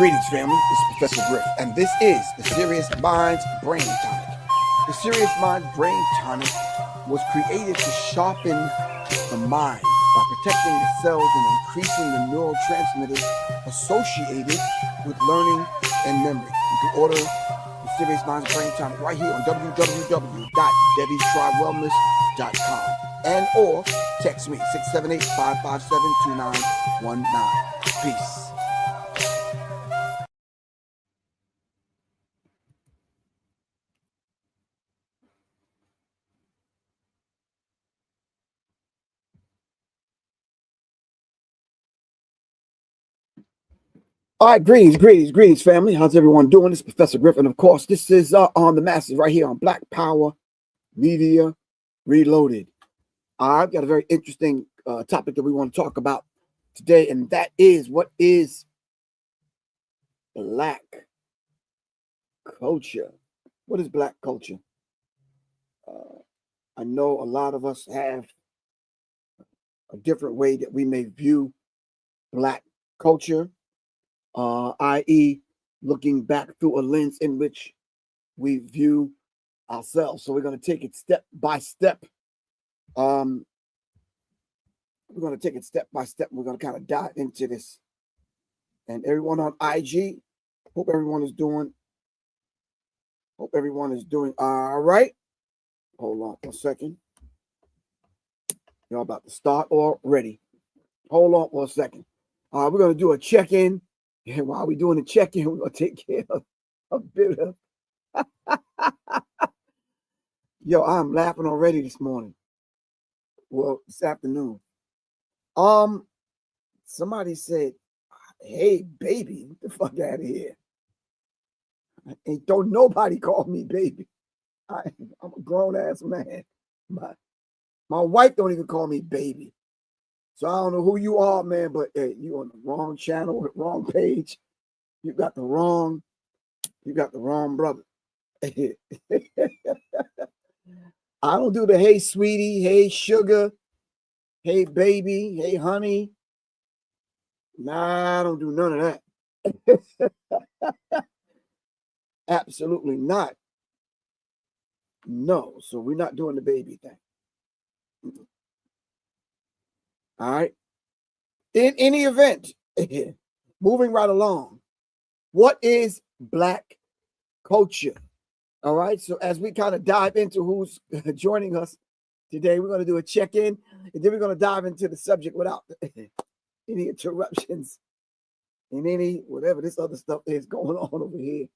Greetings, family. This is Professor Griff, and this is the Serious Minds Brain Tonic. The Serious Minds Brain Tonic was created to sharpen the mind by protecting the cells and increasing the neurotransmitters associated with learning and memory. You can order the Serious Minds Brain Tonic right here on www.debbiestrywellness.com and or text me 678-557-2919. Peace. All right, greetings, family. How's everyone doing? This is Professor Griffin. Of course, this is on the masses right here on Black Power Media Reloaded. I've got a very interesting topic that we want to talk about today, and that is what is Black culture. What is Black culture? I know a lot of us have a different way that we may view Black culture. I.e., looking back through a lens in which we view ourselves. So we're going to take it step by step. We're going to take it step by step. We're going to kind of dive into this. And everyone on IG, hope everyone is doing all right. Hold on for a second. Y'all about to start already. Hold on for a second. We're going to do a check-in. And while we're doing the check-in, we're going to take care of a bit of... Yo, I'm laughing already this morning. Well, this afternoon. Somebody said, hey, baby, get the fuck out of here. And don't nobody call me baby. I'm a grown-ass man. My wife don't even call me baby. So I don't know who you are, man, but hey, you on the wrong channel, wrong page. You got the wrong brother. I don't do the hey sweetie, hey sugar, hey baby, hey honey. Nah, I don't do none of that. Absolutely not. No, so we're not doing the baby thing. All right. In any event, moving right along, what is Black culture? All right. So as we kind of dive into who's joining us today, we're going to do a check-in, and then we're going to dive into the subject without any interruptions and any whatever this other stuff is going on over here.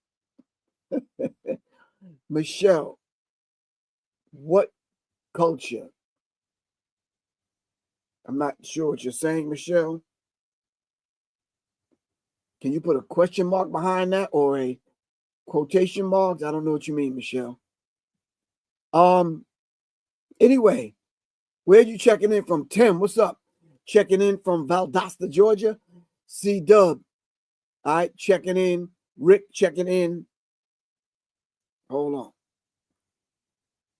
Michelle, what culture? I'm not sure what you're saying, Michelle. Can you put a question mark behind that or a quotation marks? I don't know what you mean, Michelle. Anyway, where you checking in from? Tim, what's up? Checking in from Valdosta, Georgia. C Dub. All right, checking in. Rick checking in. Hold on.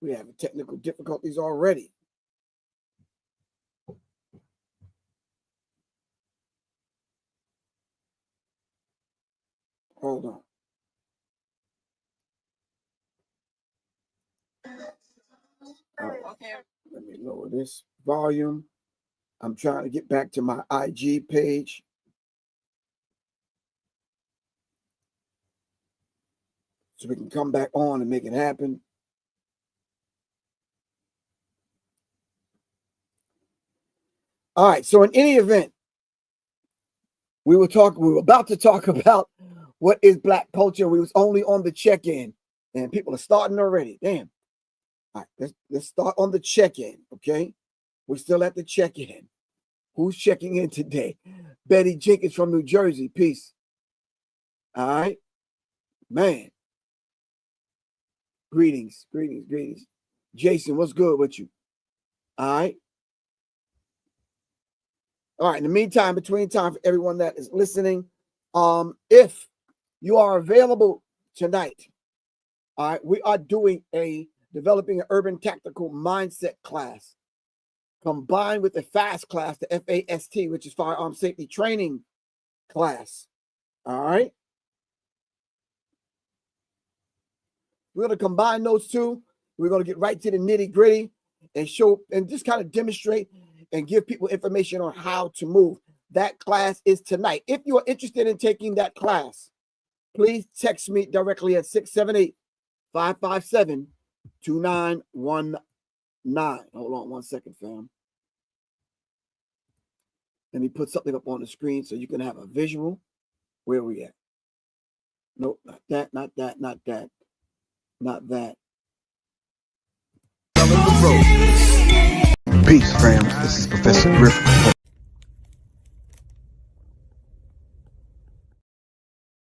We have technical difficulties already. Hold on. Right. Okay. Let me lower this volume. I'm trying to get back to my IG page. So we can come back on and make it happen. All right. So in any event, we were about to talk about what is Black culture. We was only on the check-in, and people are starting already. Damn. All right, let's start on the check-in, okay? We're still at the check-in. Who's checking in today? Betty Jenkins from New Jersey. Peace. All right. Man. Greetings. Jason, what's good with you? All right. All right. In the meantime, between time for everyone that is listening, if you are available tonight, all right, we are doing a developing an urban tactical mindset class combined with the FAST class, the FAST, which is firearm safety training class. All right. We're going to combine those two. We're going to get right to the nitty gritty and show and just kind of demonstrate and give people information on how to move. That class is tonight. If you are interested in taking that class, please text me directly at 678-557-2919. Hold on 1 second, fam. Let me put something up on the screen so you can have a visual. Where are we at? Nope, not that, not that, not that, not that. Peace, fam. This is Professor Griff.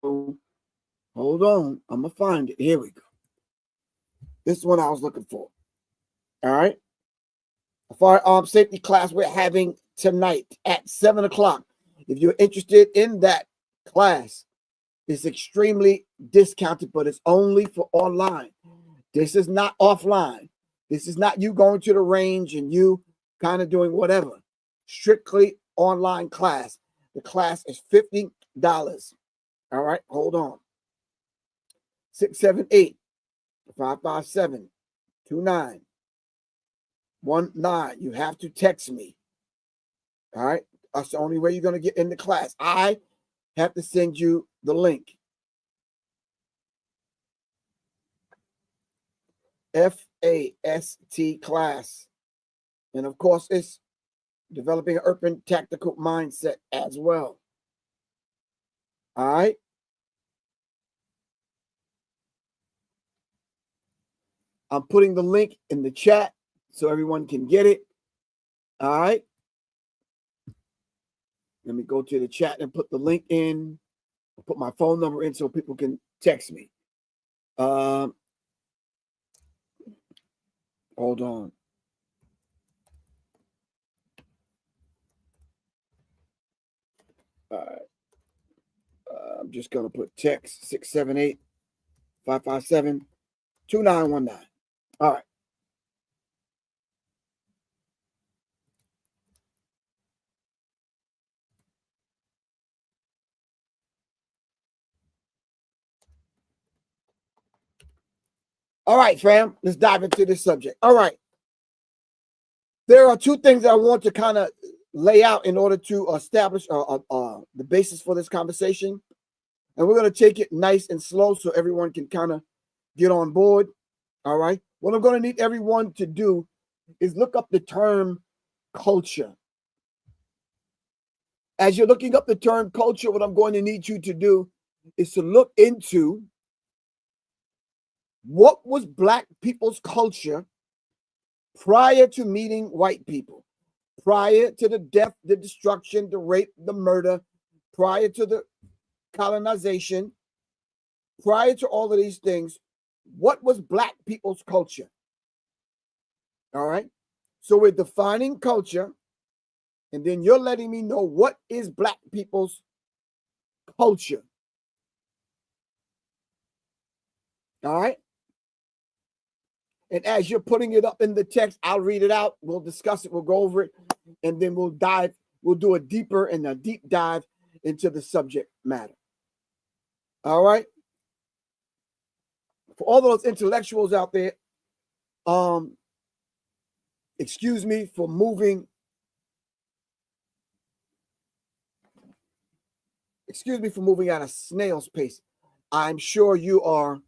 Hold on. I'm going to find it. Here we go. This is what I was looking for. All right. A firearm safety class we're having tonight at 7 o'clock. If you're interested in that class, it's extremely discounted, but it's only for online. This is not offline. This is not you going to the range and you kind of doing whatever. Strictly online class. The class is $50. All right, hold on. 678-557-2919. You have to text me. All right, that's the only way you're going to get in the class. I have to send you the link. FAST class. And of course, it's developing an urban tactical mindset as well. All right. I'm putting the link in the chat so everyone can get it. All right. Let me go to the chat and put the link in. I'll put my phone number in so people can text me. Hold on. All right. I'm just going to put text 678-557-2919. All right. All right, fam. Let's dive into this subject. All right. There are two things I want to kind of lay out in order to establish the basis for this conversation. And we're going to take it nice and slow so everyone can kind of get on board. All right. What I'm going to need everyone to do is look up the term culture. As you're looking up the term culture, what I'm going to need you to do is to look into what was Black people's culture prior to meeting white people, prior to the death, the destruction, the rape, the murder, prior to the colonization, prior to all of these things. What was Black people's culture? All right. So we're defining culture, and then you're letting me know what is Black people's culture. All right. And as you're putting it up in the text, I'll read it out. We'll discuss it. We'll go over it. And then we'll dive. We'll do a deeper and a deep dive into the subject matter. All right. For all those intellectuals out there, excuse me for moving. Excuse me for moving at a snail's pace. I'm sure you are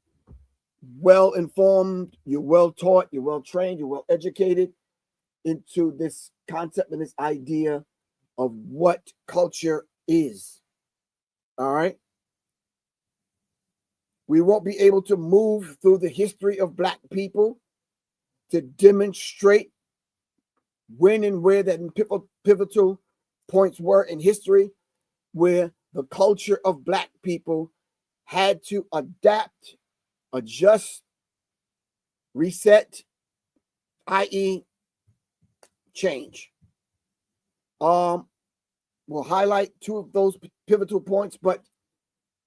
well informed, you're well taught, you're well trained, you're well educated into this concept and this idea of what culture is. All right. We won't be able to move through the history of Black people to demonstrate when and where that pivotal points were in history where the culture of Black people had to adapt, adjust, reset, i.e., change. We'll highlight two of those pivotal points, but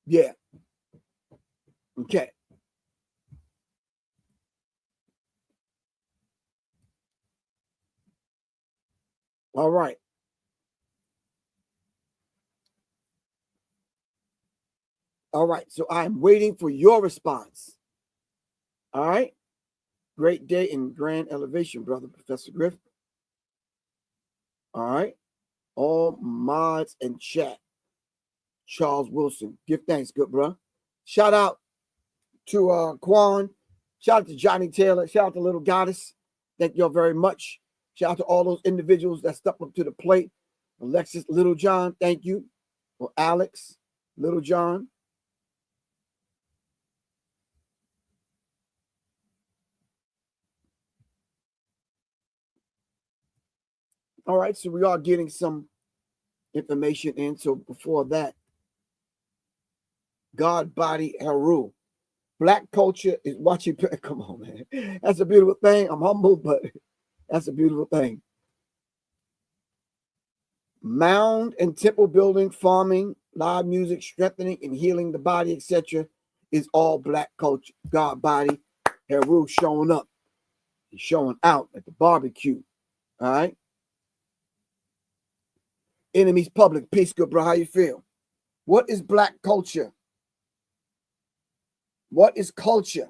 yeah. Okay. All right. All right. So I'm waiting for your response. All right. Great day in grand elevation, brother Professor Griff. All right. All mods and chat. Charles Wilson. Give thanks, good bro. Shout out to Quan. Shout out to Johnny Taylor. Shout out to Little Goddess. Thank y'all very much. Shout out to all those individuals that stepped up to the plate. Alexis Little John, thank you. Or Alex Little John. All right, so we are getting some information in. So before that, God Body Haru. Black culture is watching. Come on, man. That's a beautiful thing. I'm humble, but that's a beautiful thing. Mound and temple building, farming, live music, strengthening and healing the body, etc., is all Black culture. God Body Haru showing up. He's showing out at the barbecue. All right. Enemies public. Peace, good bro. How you feel? What is Black culture? What is culture?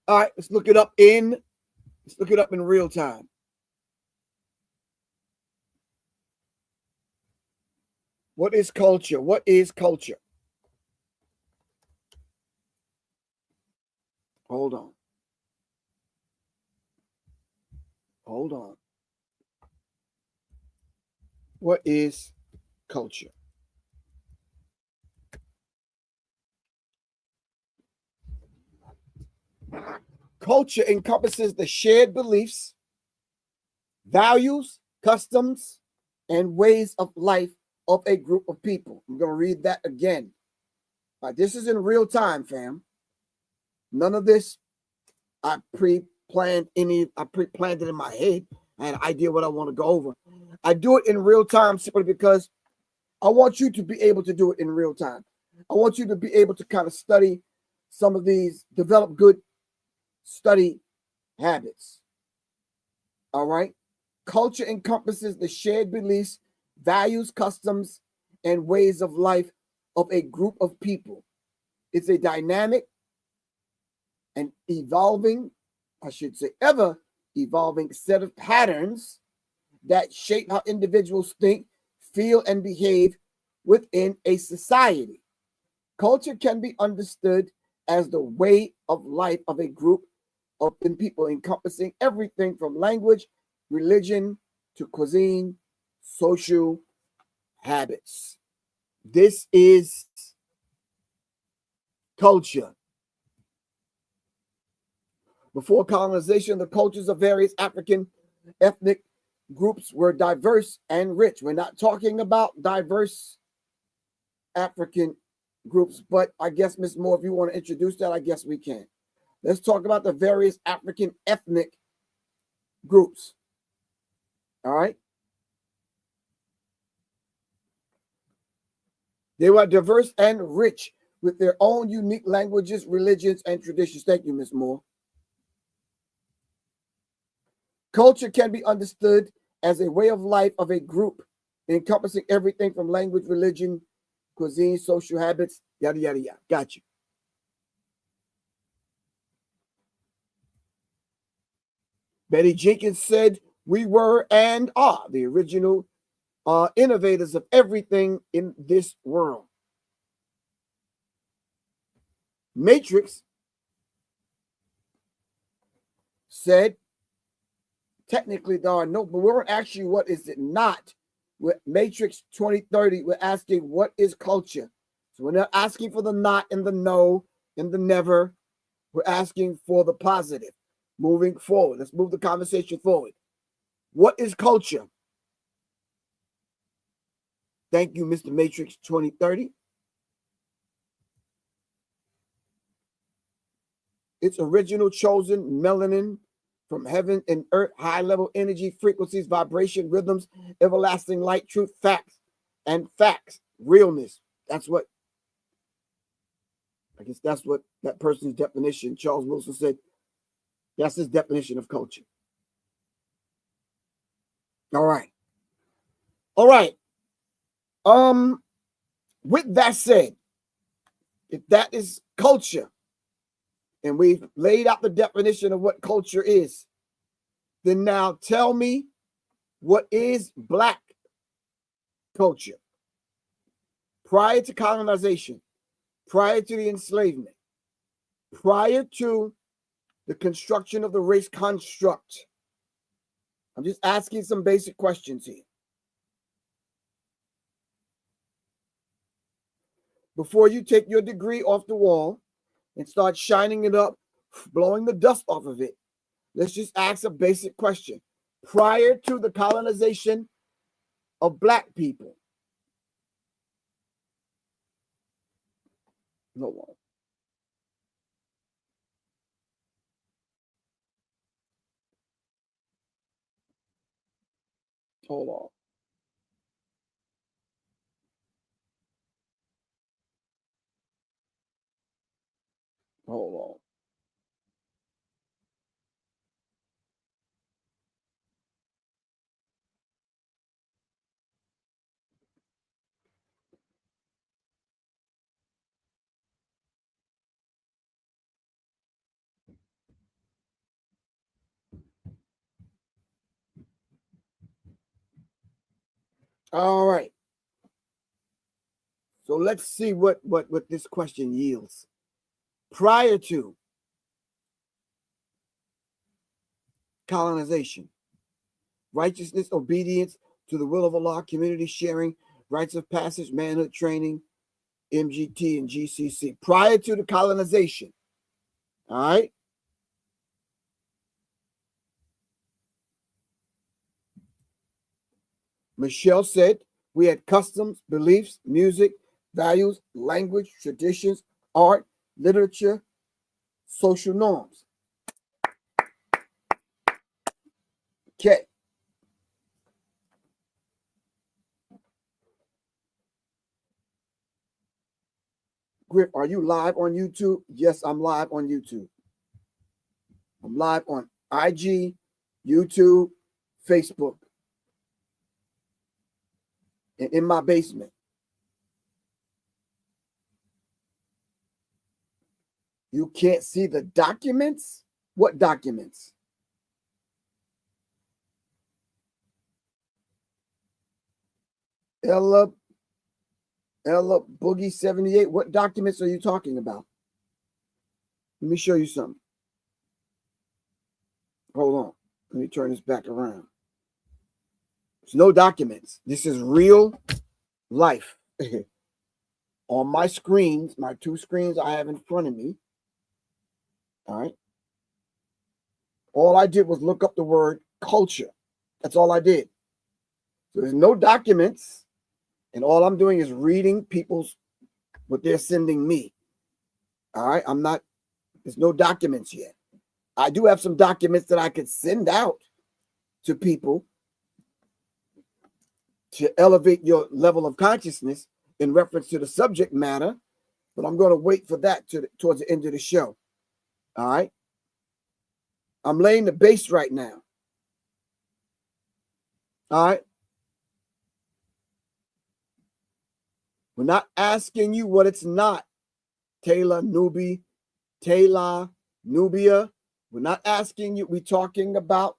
All right, let's look it up in real time. What is culture? What is culture? Hold on. Hold on. What is culture? Culture encompasses the shared beliefs, values, customs, and ways of life of a group of people. I'm going to read that again. All right, this is in real time, fam. None of this I pre-planned it in my head. I had an idea what I want to go over. I do it in real time simply because I want you to be able to do it in real time. I want you to be able to kind of study some of these, develop good study habits. All right. Culture encompasses the shared beliefs, values, customs, and ways of life of a group of people. It's a dynamic and evolving, I should say, ever evolving set of patterns that shape how individuals think, feel, and behave within a society. Culture can be understood as the way of life of a group of people, encompassing everything from language, religion, to cuisine, social habits. This is culture. Before colonization, the cultures of various African ethnic groups were diverse and rich. We're not talking about diverse African groups, but I guess, Ms. Moore, if you want to introduce that, I guess we can. Let's talk about the various African ethnic groups. All right. They were diverse and rich with their own unique languages, religions, and traditions. Thank you, Ms. Moore. Culture can be understood as a way of life of a group, encompassing everything from language, religion, cuisine, social habits, yada, yada, yada. Got you. Betty Jenkins said, "We were and are the original innovators of everything in this world." Matrix said, technically there are no, but we're actually, what is it not? With Matrix 2030, we're asking what is culture. So we're not asking for the not and the no and the never. We're asking for the positive. Moving forward. Let's move the conversation forward. What is culture? Thank you, Mr. Matrix 2030. Its original chosen melanin from heaven and earth, high level energy, frequencies, vibration, rhythms, everlasting light, truth, facts, realness. That's what, I guess that's what that person's definition, Charles Wilson said, that's his definition of culture. All right. All right. With that said, if that is culture, and we've laid out the definition of what culture is, then now tell me, what is Black culture? Prior to colonization, prior to the enslavement, prior to the construction of the race construct. I'm just asking some basic questions here. Before you take your degree off the wall and start shining it up, blowing the dust off of it, let's just ask a basic question. Prior to the colonization of Black people, hold on. Hold on. Hold on. All right. So let's see what this question yields. Prior to colonization, righteousness, obedience to the will of Allah, community sharing, rites of passage, manhood training, MGT and GCC. Prior to the colonization, all right? Michelle said we had customs, beliefs, music, values, language, traditions, art, literature, social norms. Okay. Griff, are you live on YouTube? Yes, I'm live on YouTube. I'm live on IG, YouTube, Facebook, and in my basement. You can't see the documents? What documents? Ella Boogie 78. What documents are you talking about? Let me show you something. Hold on. Let me turn this back around. There's no documents. This is real life. On my screens, my two screens I have in front of me. All right. All I did was look up the word culture. That's all I did. So there's no documents. And all I'm doing is reading what they're sending me. All right. There's no documents yet. I do have some documents that I could send out to people to elevate your level of consciousness in reference to the subject matter, but I'm going to wait for that towards the end of the show. All right. I'm laying the base right now. All right. We're not asking you what it's not. Taylor, Nubia. We're not asking you. We're talking about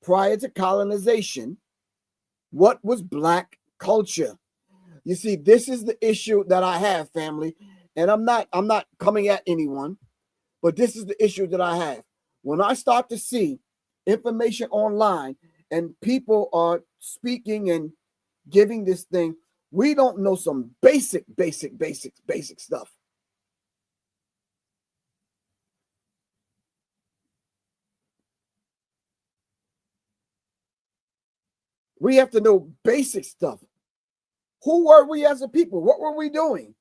prior to colonization, what was Black culture? You see, this is the issue that I have, family. And I'm not coming at anyone, but this is the issue that I have. When I start to see information online and people are speaking and giving this thing, we don't know some basic stuff. We have to know basic stuff. Who were we as a people? What were we doing?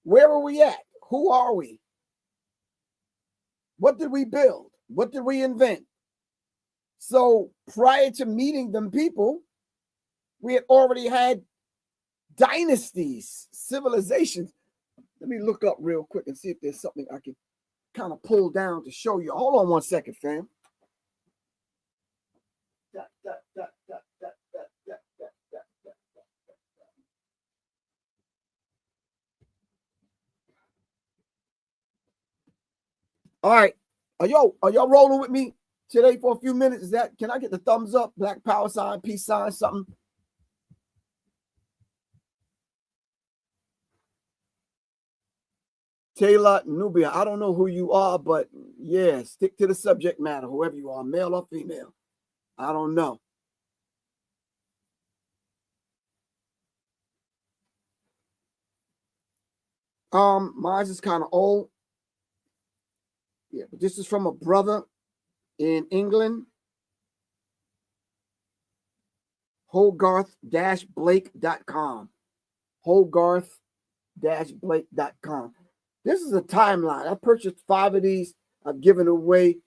Where were we at? Who are we? What did we build? What did we invent? So prior to meeting them people, we had already had dynasties, civilizations. Let me look up real quick and see if there's something I can kind of pull down to show you. Hold on one second, fam. All right. Are y'all rolling with me today for a few minutes? Is that, can I get the thumbs up, black power sign, peace sign, something? Taylor Nubia, I don't know who you are, but yeah, stick to the subject matter, whoever you are, male or female. I don't know. Mine is kind of old. Yeah, but this is from a brother in England. Hogarth-Blake.com. Hogarth-Blake.com. This is a timeline. I purchased 5 of these. I've given away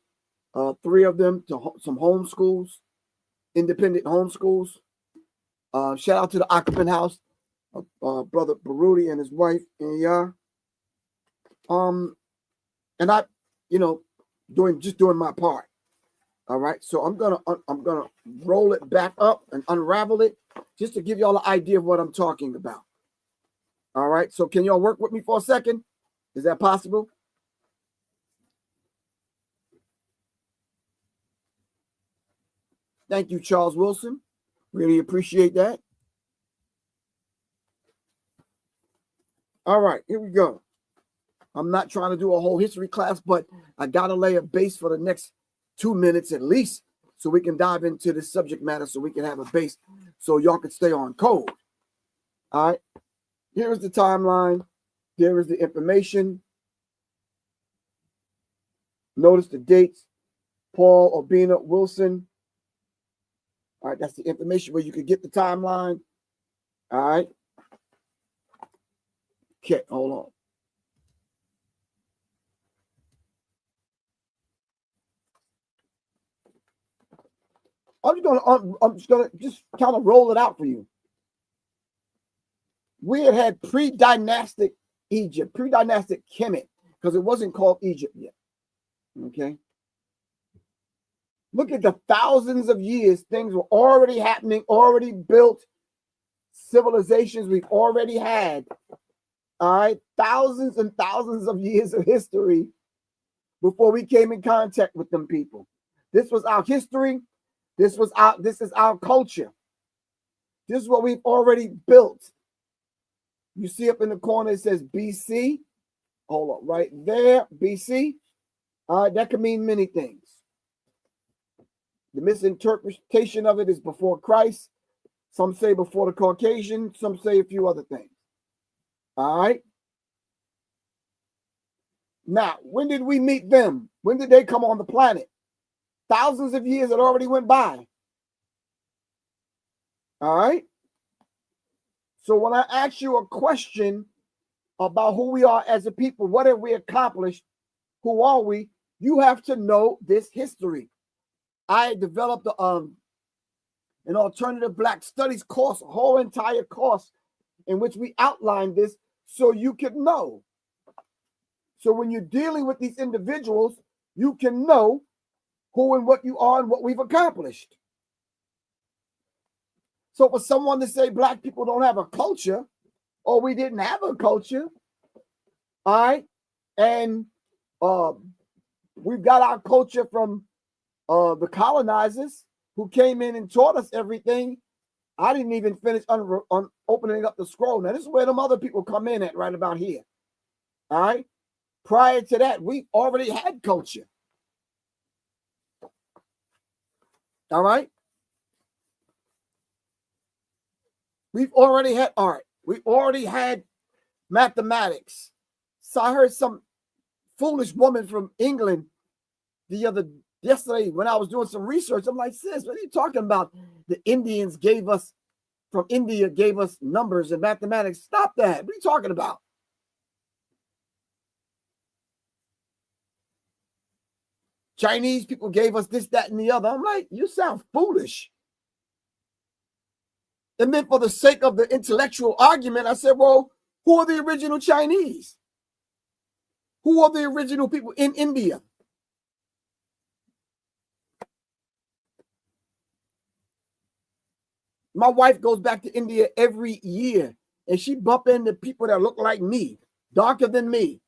3 of them to some homeschools, independent homeschools. Shout out to the Occupant House, brother Baruti and his wife, and yeah. And I, doing my part. All right, so I'm gonna roll it back up and unravel it just to give y'all an idea of what I'm talking about. All right, so can y'all work with me for a second? Is that possible? Thank you, Charles Wilson. Really appreciate that. All right, here we go. I'm not trying to do a whole history class, but I gotta lay a base for the next 2 minutes at least, so we can dive into the subject matter, so we can have a base, so y'all can stay on code. All right, here's the timeline. There is the information. Notice the dates. Paul Obina Wilson. All right, that's the information where you can get the timeline. All right. Okay, hold on. I'm just gonna kind of roll it out for you. We had pre-dynastic Egypt, pre-dynastic Kemet, because it wasn't called Egypt yet. Okay. Look at the thousands of years things were already happening, already built, civilizations we've already had. All right, thousands and thousands of years of history before we came in contact with them people. This was our history. This is our culture. This is what we've already built. You see up in the corner, it says BC. Hold on, right there, BC. All right, that can mean many things. The misinterpretation of it is before Christ. Some say before the Caucasian. Some say a few other things. All right. Now, when did we meet them? When did they come on the planet? Thousands of years that already went by. All right. So when I ask you a question about who we are as a people, what have we accomplished? Who are we? You have to know this history. I developed an alternative Black studies course, a whole entire course in which we outline this so you can know. So when you're dealing with these individuals, you can know who and what you are and what we've accomplished. So for someone to say Black people don't have a culture, or we didn't have a culture, all right, and we've got our culture from the colonizers who came in and taught us everything. I didn't even finish opening up the scroll. Now, this is where them other people come in at right about here. All right. Prior to that, we already had culture. All right. We've already had art. We already had mathematics. So I heard some foolish woman from England yesterday when I was doing some research. I'm like, sis, what are you talking about? The Indians from India gave us numbers and mathematics. Stop that. What are you talking about? Chinese people gave us this, that, and the other. I'm like, you sound foolish. And then for the sake of the intellectual argument, I said, well, who are the original Chinese? Who are the original people in India? My wife goes back to India every year, and she bump into people that look like me, darker than me,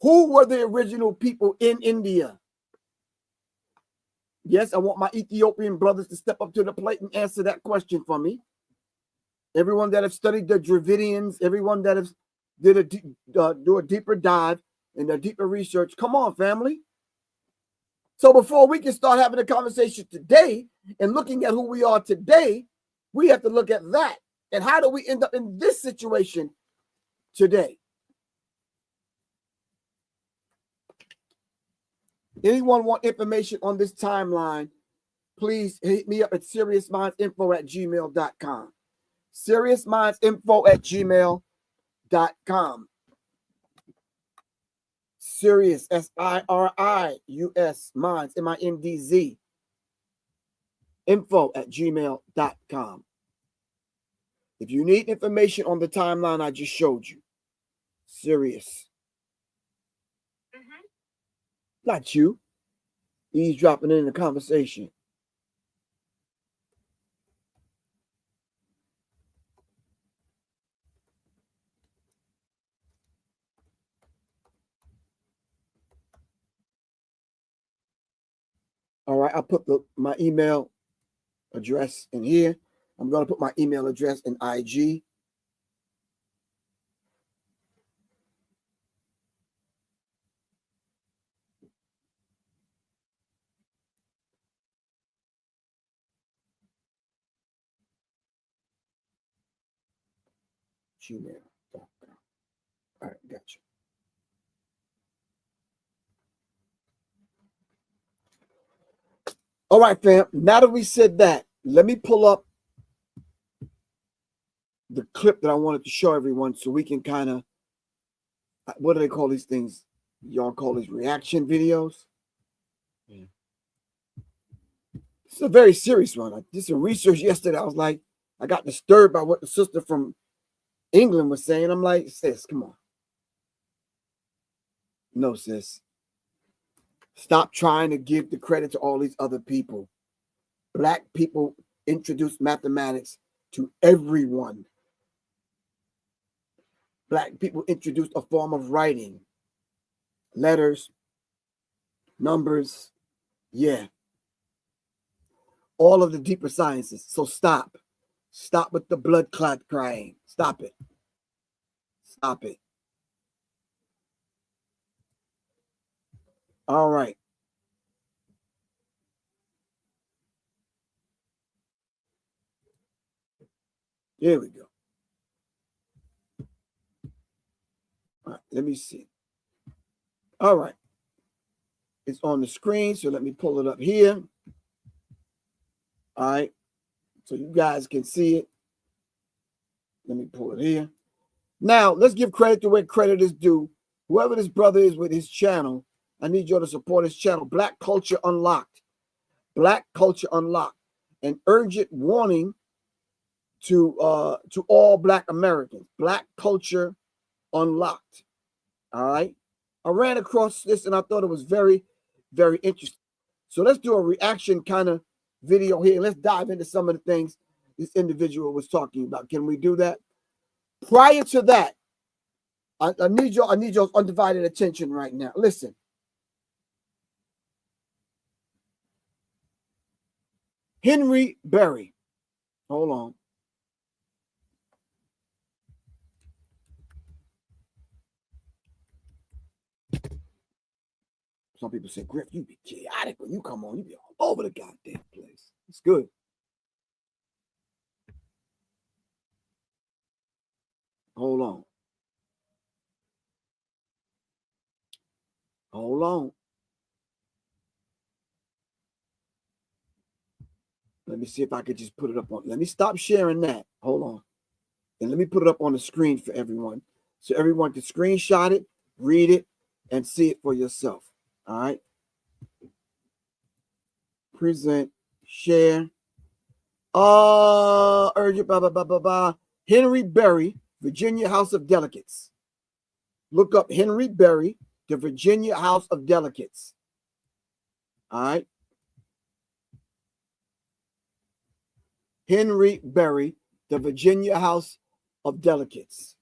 Who were the original people in India? Yes, I want my Ethiopian brothers to step up to the plate and answer that question for me. Everyone that have studied the Dravidians, everyone that has do a deeper dive and a deeper research. Come on, family. So before we can start having a conversation today and looking at who we are today, we have to look at that. And how do we end up in this situation today? Anyone want information on this timeline, please hit me up at seriousmindsinfo@gmail.com. seriousmindsinfo@gmail.com. Serious, SIRIUS, minds, MINDZ, info@gmail.com. If you need information on the timeline I just showed you, serious. Not you. Eavesdropping in the conversation. All right, I put my email address in here. I'm going to put my email address in IG. Gmail.com. All right, gotcha. All right, fam. Now that we said that, let me pull up the clip that I wanted to show everyone so we can kind of, what do they call these things? Y'all call these reaction videos? Yeah. It's a very serious one. I did some research yesterday. I was like, I got disturbed by what the sister from England was saying. I'm like, sis, come on. No, sis. Stop trying to give the credit to all these other people. Black people introduced mathematics to everyone. Black people introduced a form of writing, letters, numbers, yeah. All of the deeper sciences. So stop. Stop with the blood clot crying. Stop it. Stop it. All right. Here we go. All right, let me see. All right. It's on the screen, so let me pull it up here. All right. So you guys can see it. Let me pull it here. Now, let's give credit to where credit is due. Whoever this brother is with his channel, I need you all to support his channel. Black Culture Unlocked. Black Culture Unlocked. An urgent warning to all Black Americans. Black Culture Unlocked. All right. I ran across this and I thought it was very, very interesting. So let's do a reaction kind of video here. Let's dive into some of the things this individual was talking about. Can we do that? Prior to that, I need your undivided attention right now. Listen. Henry Berry. Hold on. Some people say, Griff, you be chaotic when you come on. You be all over the goddamn place. It's good. Hold on. Hold on. Let me see if I could just put it up on. Let me stop sharing that. Hold on. And let me put it up on the screen for everyone. So everyone can screenshot it, read it, and see it for yourself. All right. Present, share. Urgent, blah, blah, blah, blah, blah. Henry Berry, Virginia House of Delegates. Look up Henry Berry, the Virginia House of Delegates. All right. Henry Berry, the Virginia House of Delegates.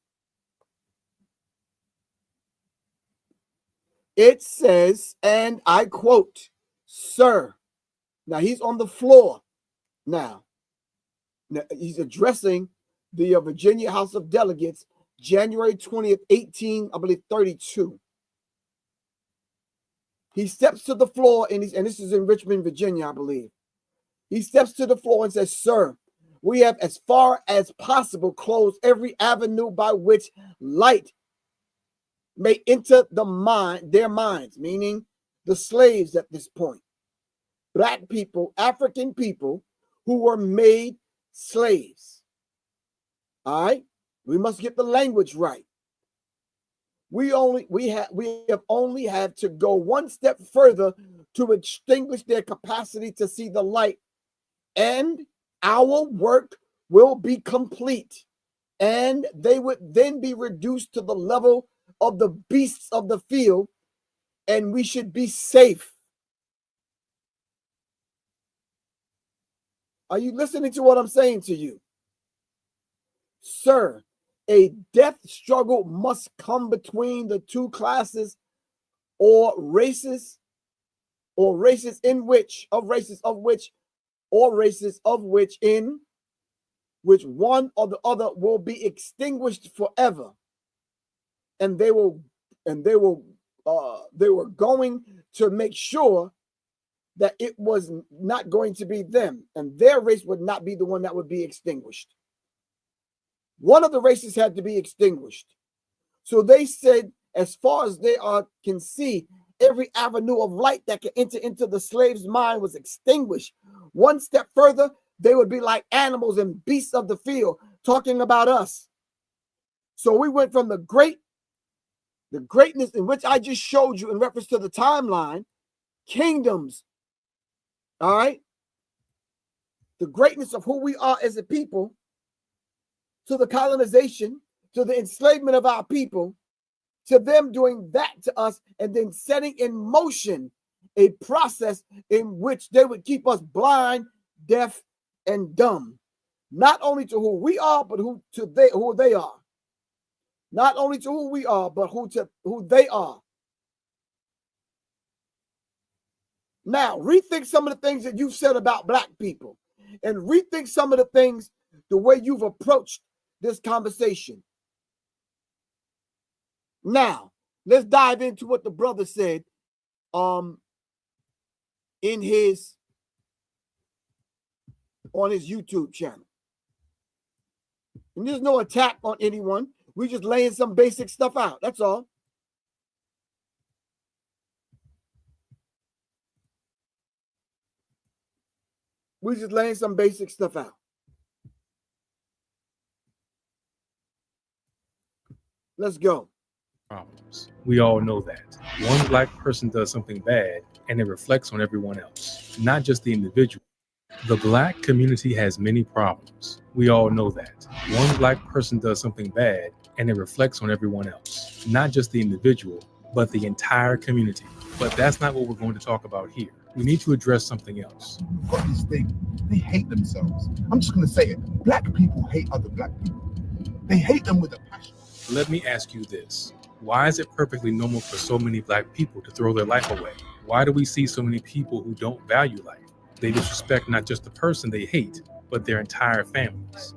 It says, and I quote, sir. Now he's on the floor. Now he's addressing the Virginia House of Delegates, January 20th, 1832. He steps to the floor, and this is in Richmond, Virginia, I believe. He steps to the floor and says, sir, we have as far as possible closed every avenue by which light may enter their minds, meaning the slaves at this point. Black people, African people who were made slaves. All right? We must get the language right. We have only had to go one step further to extinguish their capacity to see the light, and our work will be complete, and they would then be reduced to the level of the beasts of the field, and we should be safe. Are you listening to what I'm saying to you? Sir, a death struggle must come between the two classes or races in which one or the other will be extinguished forever. And they were going to make sure that it was not going to be them, and their race would not be the one that would be extinguished. One of the races had to be extinguished. So they said, as far as they can see, every avenue of light that could enter into the slave's mind was extinguished. One step further, they would be like animals and beasts of the field, talking about us. So we went from the greatness in which I just showed you in reference to the timeline, kingdoms, all right, the greatness of who we are as a people, to the colonization, to the enslavement of our people, to them doing that to us, and then setting in motion a process in which they would keep us blind, deaf, and dumb, not only to who we are, but who they are. Not only to who we are, but who they are. Now, rethink some of the things that you've said about Black people, and rethink some of the things, the way you've approached this conversation. Now, let's dive into what the brother said on his YouTube channel. And there's no attack on anyone. We just laying some basic stuff out. That's all. We just laying some basic stuff out. Let's go. Problems. We all know that. One Black person does something bad and it reflects on everyone else, not just the individual. The Black community has many problems. We all know that. One Black person does something bad and it reflects on everyone else, not just the individual, but the entire community. But that's not what we're going to talk about here. We need to address something else. We've got this thing. They hate themselves. I'm just going to say it. Black people hate other Black people. They hate them with a passion. Let me ask you this. Why is it perfectly normal for so many Black people to throw their life away? Why do we see so many people who don't value life? They disrespect not just the person they hate, but their entire families.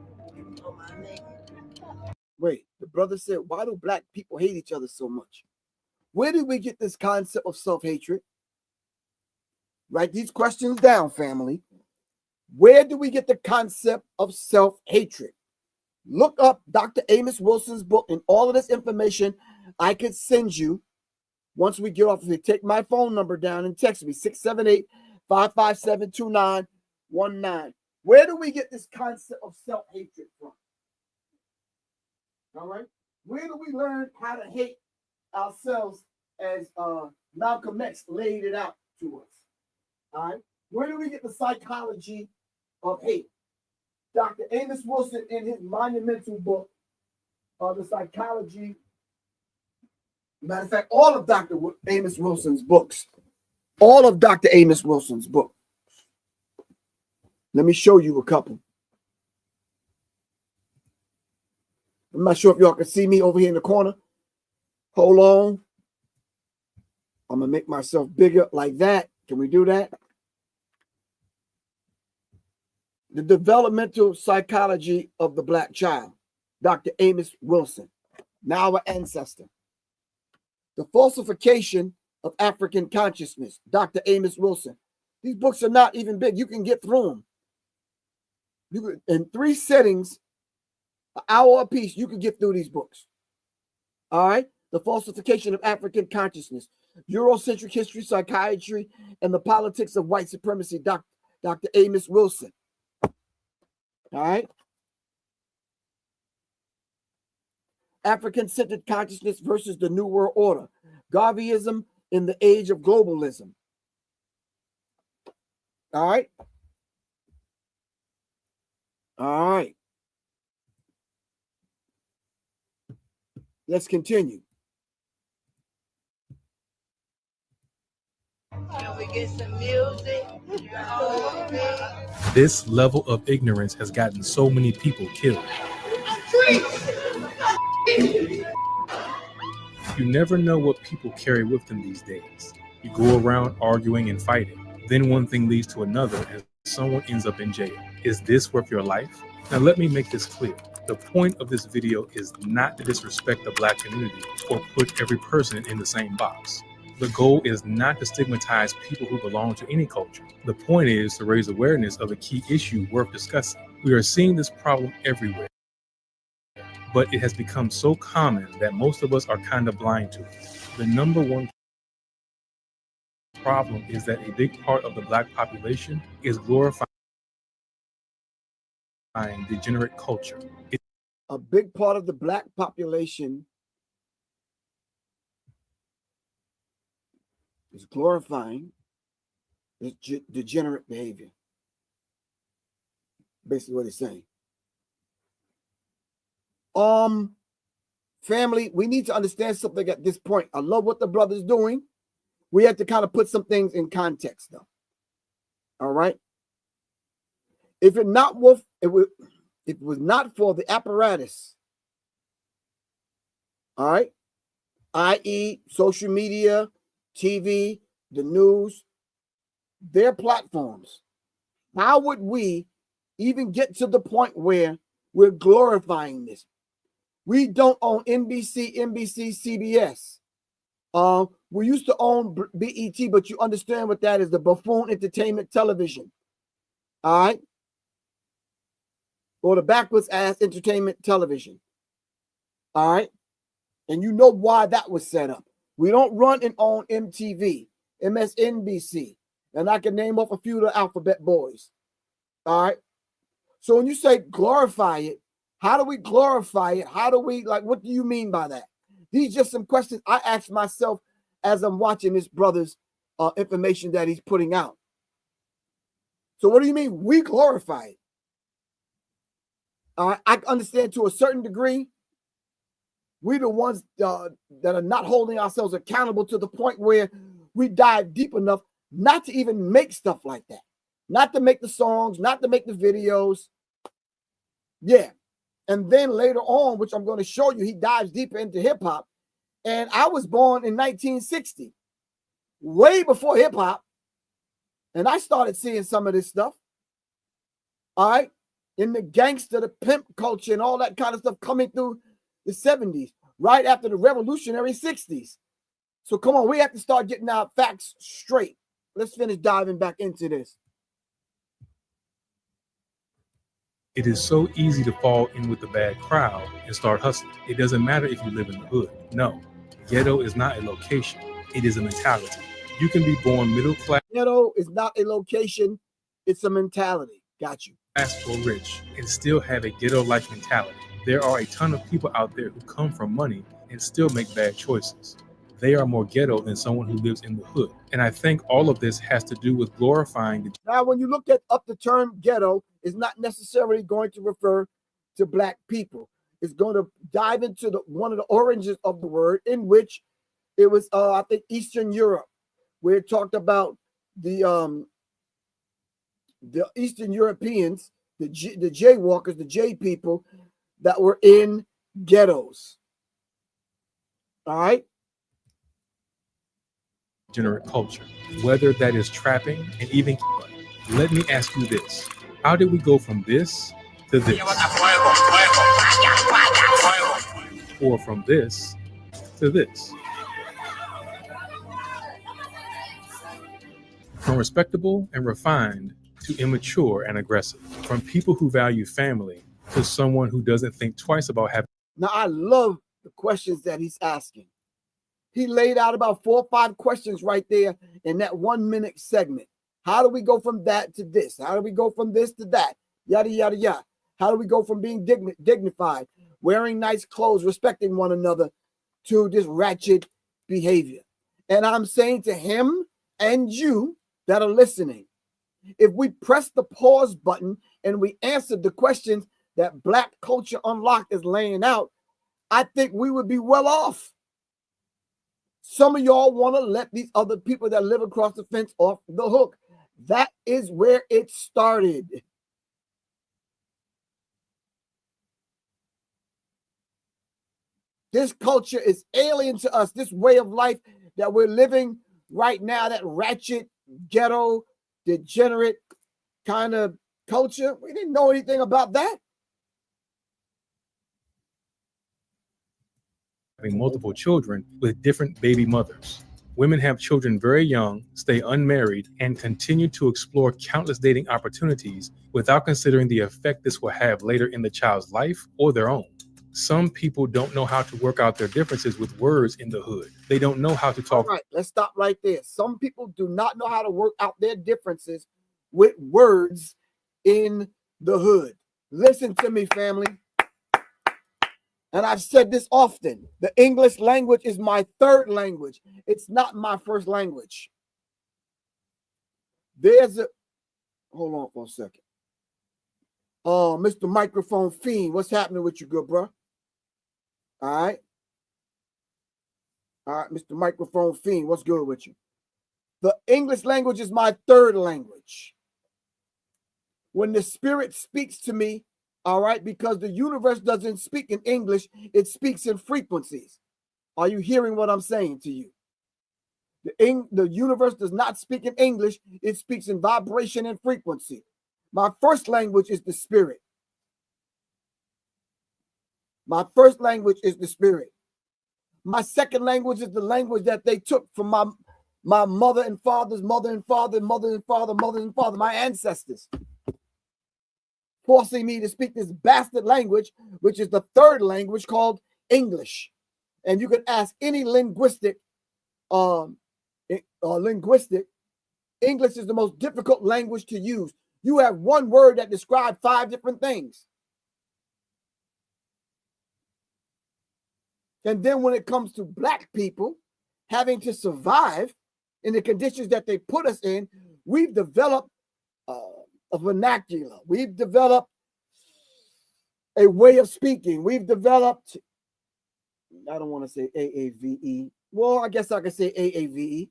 Wait, the brother said, why do Black people hate each other so much? Where did we get this concept of self-hatred? Write these questions down, family. Where do we get the concept of self-hatred? Look up Dr. Amos Wilson's book, and all of this information I could send you once we get off. If you take my phone number down and text me, 678-557-2919. Where do we get this concept of self-hatred from? All right. Where do we learn how to hate ourselves as Malcolm X laid it out to us? All right. Where do we get the psychology of hate? Dr. Amos Wilson, in his monumental book, The Psychology. Matter of fact, all of Dr. Amos Wilson's books. All of Dr. Amos Wilson's book. Let me show you a couple. I'm not sure if y'all can see me over here in the corner. Hold on. I'm going to make myself bigger like that. Can we do that? The developmental psychology of the Black child, Dr. Amos Wilson, now our ancestor. The falsification of African consciousness, Dr. Amos Wilson. These books are not even big. You can get through them. You could, in 3 sittings, an hour apiece, you can get through these books. All right? The falsification of African consciousness, Eurocentric history, psychiatry, and the politics of white supremacy, Dr. Amos Wilson. All right? African-centered consciousness versus the New World Order, Garveyism in the age of globalism. All right? All right. Let's continue. Can we get some music? This level of ignorance has gotten so many people killed. You never know what people carry with them these days. You go around arguing and fighting. Then one thing leads to another and someone ends up in jail. Is this worth your life? Now let me make this clear. The point of this video is not to disrespect the Black community or put every person in the same box. The goal is not to stigmatize people who belong to any culture. The point is to raise awareness of a key issue worth discussing. We are seeing this problem everywhere, but it has become so common that most of us are kind of blind to it. The number one problem is that a big part of the Black population is glorifying degenerate culture. A big part of the Black population is glorifying degenerate behavior. Basically what he's saying. Family, we need to understand something at this point. I love what the brother's doing. We have to kind of put some things in context, though. All right. If it was not for the apparatus, all right, i.e., social media, TV, the news, their platforms, how would we even get to the point where we're glorifying this? We don't own NBC, CBS. We used to own BET, but you understand what that is, the buffoon entertainment television. All right? Or the backwards ass entertainment television. All right? And you know why that was set up. We don't run and own MTV, MSNBC, and I can name off a few of the alphabet boys. All right? So when you say glorify it, how do we glorify it? How do we, like, what do you mean by that? These are just some questions I ask myself as I'm watching this brother's information that he's putting out. So what do you mean we glorify it? I understand to a certain degree, we're the ones that are not holding ourselves accountable to the point where we dive deep enough not to even make stuff like that. Not to make the songs, not to make the videos. Yeah. And then later on, which I'm going to show you, he dives deeper into hip hop. And I was born in 1960, way before hip hop. And I started seeing some of this stuff. All right. In the gangster, the pimp culture and all that kind of stuff coming through the 70s, right after the revolutionary 60s. So come on, we have to start getting our facts straight. Let's finish diving back into this. It is so easy to fall in with the bad crowd and start hustling. It doesn't matter if you live in the hood. No, ghetto is not a location. It is a mentality. You can be born middle class. Ghetto is not a location. It's a mentality. Got you. Or rich and still have a ghetto-like mentality. There are a ton of people out there who come from money and still make bad choices. They are more ghetto than someone who lives in the hood. And I think all of this has to do with glorifying the... Now, when you look up the term ghetto, it's not necessarily going to refer to Black people. It's going to dive into one of the origins of the word, in which it was, I think, Eastern Europe, where it talked about the Eastern Europeans, the jaywalkers, the J people that were in ghettos. All right. degenerate culture, whether that is trapping and even killing. Let me ask you this. How did we go from this to this? Or from this to this? From respectable and refined to immature and aggressive. From people who value family to someone who doesn't think twice about having. Now, I love the questions that he's asking. He laid out about 4 or 5 questions right there in that 1 minute segment. How do we go from that to this? How do we go from this to that? Yada, yada, yada. How do we go from being dignified, wearing nice clothes, respecting one another, to this ratchet behavior? And I'm saying to him and you that are listening, if we press the pause button and we answer the questions that Black Culture Unlocked is laying out, I think we would be well off. Some of y'all want to let these other people that live across the fence off the hook. That is where it started. This culture is alien to us. This way of life that we're living right now, that ratchet, ghetto, degenerate kind of culture, we didn't know anything about that. Having multiple children with different baby mothers. Women have children very young, stay unmarried, and continue to explore countless dating opportunities without considering the effect this will have later in the child's life or their own. Some people don't know how to work out their differences with words in the hood. They don't know how to talk. All right, let's stop right there. Some people do not know how to work out their differences with words in the hood. Listen to me, family. And I've said this often. The English language is my third language. It's not my first language. Hold on for a second. Mr. Microphone Fiend, what's happening with you, good bro? All right, Mr. Microphone Fiend, what's good with you? The English language is my third language. When the Spirit speaks to me, all right, because the universe doesn't speak in English, it speaks in frequencies. Are you hearing what I'm saying to you? The universe does not speak in English, it speaks in vibration and frequency. My first language is the Spirit. My first language is the Spirit. My second language is the language that they took from my mother and father's mother and father, mother and father, mother and father, my ancestors, forcing me to speak this bastard language, which is the third language called English. And you can ask any linguistic, English is the most difficult language to use. You have one word that describes 5 different things. And then when it comes to Black people having to survive in the conditions that they put us in, we've developed a vernacular. We've developed a way of speaking. We've developed, I don't want to say AAVE. Well, I guess I can say AAVE.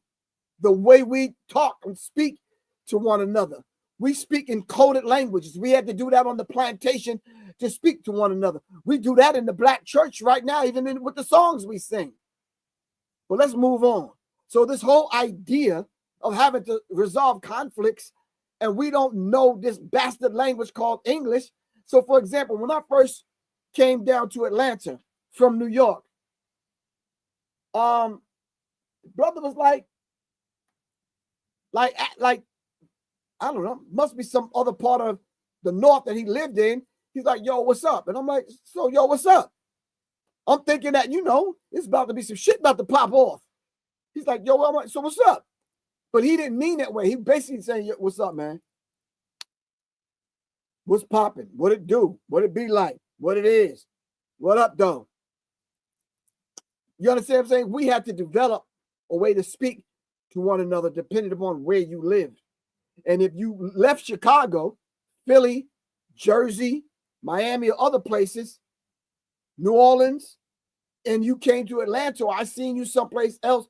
The way we talk and speak to one another. We speak in coded languages. We had to do that on the plantation to speak to one another. We do that in the Black church right now, even with the songs we sing. But let's move on. So this whole idea of having to resolve conflicts and we don't know this bastard language called English. So for example, when I first came down to Atlanta from New York, brother was like, I don't know, must be some other part of the North that he lived in. He's like, yo, what's up? And I'm like, so, yo, what's up? I'm thinking that, it's about to be some shit about to pop off. He's like, yo, I'm like, so what's up? But he didn't mean that way. He basically saying, yo, what's up, man? What's popping? What it do? What it be like? What it is? What up, though? You understand what I'm saying? We had to develop a way to speak to one another depending upon where you lived. And if you left Chicago, Philly, Jersey, Miami, or other places, New Orleans, and you came to Atlanta, or I seen you someplace else,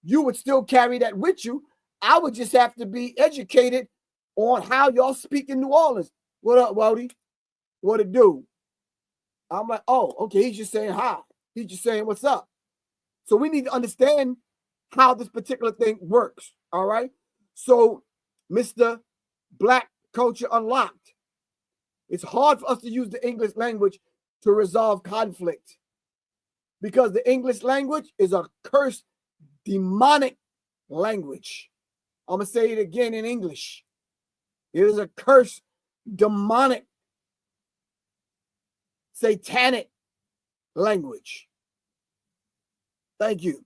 you would still carry that with you. I would just have to be educated on how y'all speak in New Orleans. What up, Wody? What it do? I'm like, oh, okay, he's just saying hi. He's just saying what's up. So we need to understand how this particular thing works. All right. So, Mr. Black Culture Unlocked, it's hard for us to use the English language to resolve conflict because the English language is a cursed, demonic language. I'm going to say it again in English. It is a cursed, demonic, satanic language. Thank you.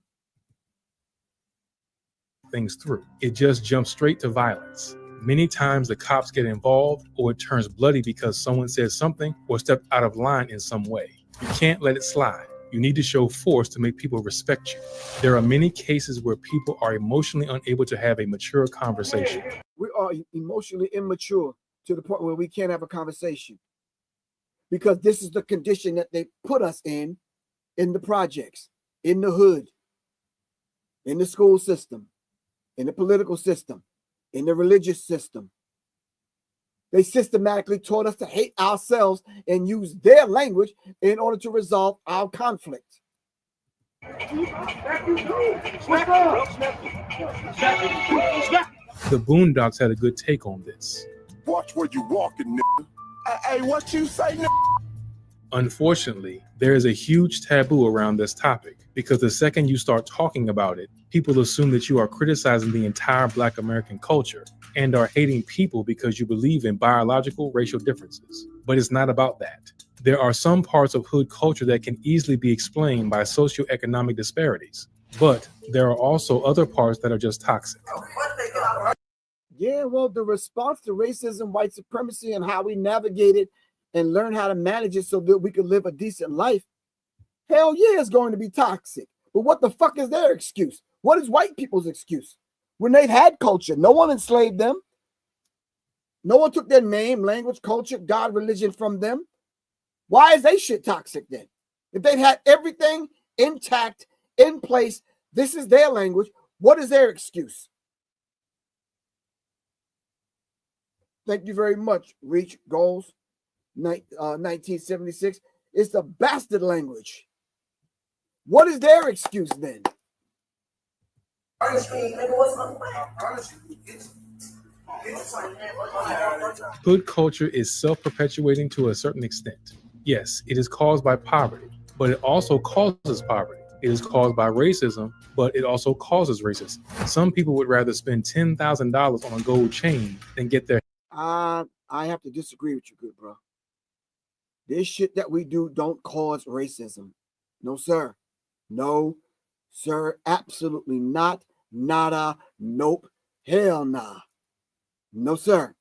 Things through. It just jumps straight to violence. Many times the cops get involved or it turns bloody because someone says something or stepped out of line in some way. You can't let it slide. You need to show force to make people respect you. There are many cases where people are emotionally unable to have a mature conversation. We are emotionally immature to the point where we can't have a conversation because this is the condition that they put us in the projects, in the hood, in the school system, in the political system, in the religious system. They systematically taught us to hate ourselves and use their language in order to resolve our conflict. The Boondocks had a good take on this. Watch where you walking, nigga. Hey, what you say, nigga? Unfortunately, there is a huge taboo around this topic because the second you start talking about it, people assume that you are criticizing the entire Black American culture and are hating people because you believe in biological racial differences. But it's not about that. There are some parts of hood culture that can easily be explained by socioeconomic disparities, but there are also other parts that are just toxic. Yeah, well, the response to racism, white supremacy, and how we navigate it and learn how to manage it so that we can live a decent life, hell yeah, it's going to be toxic. But what the fuck is their excuse? What is white people's excuse? When they've had culture, no one enslaved them. No one took their name, language, culture, God, religion from them. Why is they shit toxic then? If they've had everything intact, in place, this is their language, what is their excuse? Thank you very much. Reach goals. 1976. It's the bastard language. What is their excuse then? Hood culture is self-perpetuating to a certain extent. Yes, it is caused by poverty, but it also causes poverty. It is caused by racism, but it also causes racism. Some people would rather spend $10,000 on a gold chain than get their... I have to disagree with you, good bro. This shit that we do don't cause racism. No, sir. No, sir. Absolutely not. Nada. Nope. Hell nah. No, sir.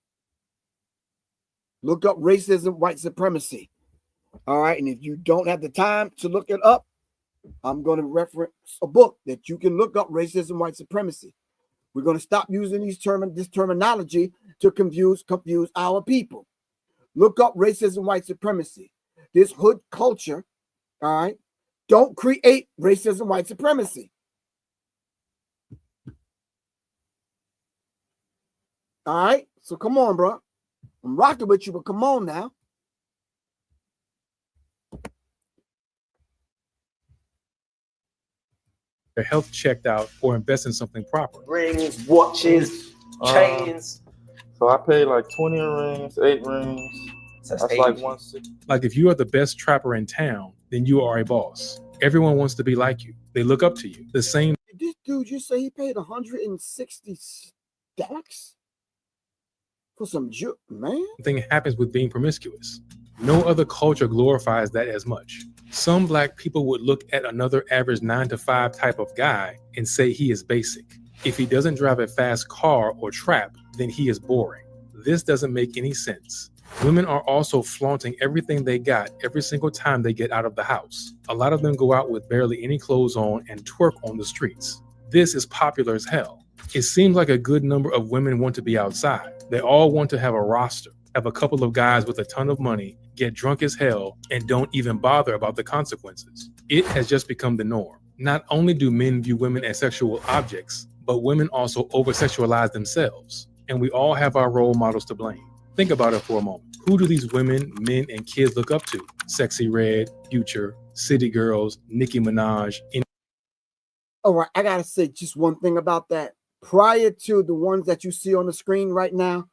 Look up racism, white supremacy. All right. And if you don't have the time to look it up, I'm going to reference a book that you can look up, Racism, White Supremacy. We're going to stop using this terminology to confuse our people. Look up racism, white supremacy. This hood culture, all right, don't create racism, white supremacy. All right, so come on, bro. I'm rocking with you, but come on now. their health checked out or invest in something proper. Rings, watches, chains. So I paid like 20 rings, 8 rings. That's like 160. Like if you are the best trapper in town, then you are a boss. Everyone wants to be like you. They look up to you. The same. This dude just say he paid 160 stacks for some man. thing happens with being promiscuous. No other culture glorifies that as much. Some black people would look at another average 9-to-5 type of guy and say he is basic. If he doesn't drive a fast car or trap, then he is boring. This doesn't make any sense. Women are also flaunting everything they got every single time they get out of the house. A lot of them go out with barely any clothes on and twerk on the streets. This is popular as hell. It seems like a good number of women want to be outside. They all want to have a roster, have a couple of guys with a ton of money, get drunk as hell, and don't even bother about the consequences. It has just become the norm. Not only do men view women as sexual objects, but women also over-sexualize themselves. And we all have our role models to blame. Think about it for a moment. Who do these women, men, and kids look up to? Sexy Red, Future, City Girls, Nicki Minaj, All right, I gotta say just one thing about that. Prior to the ones that you see on the screen right now,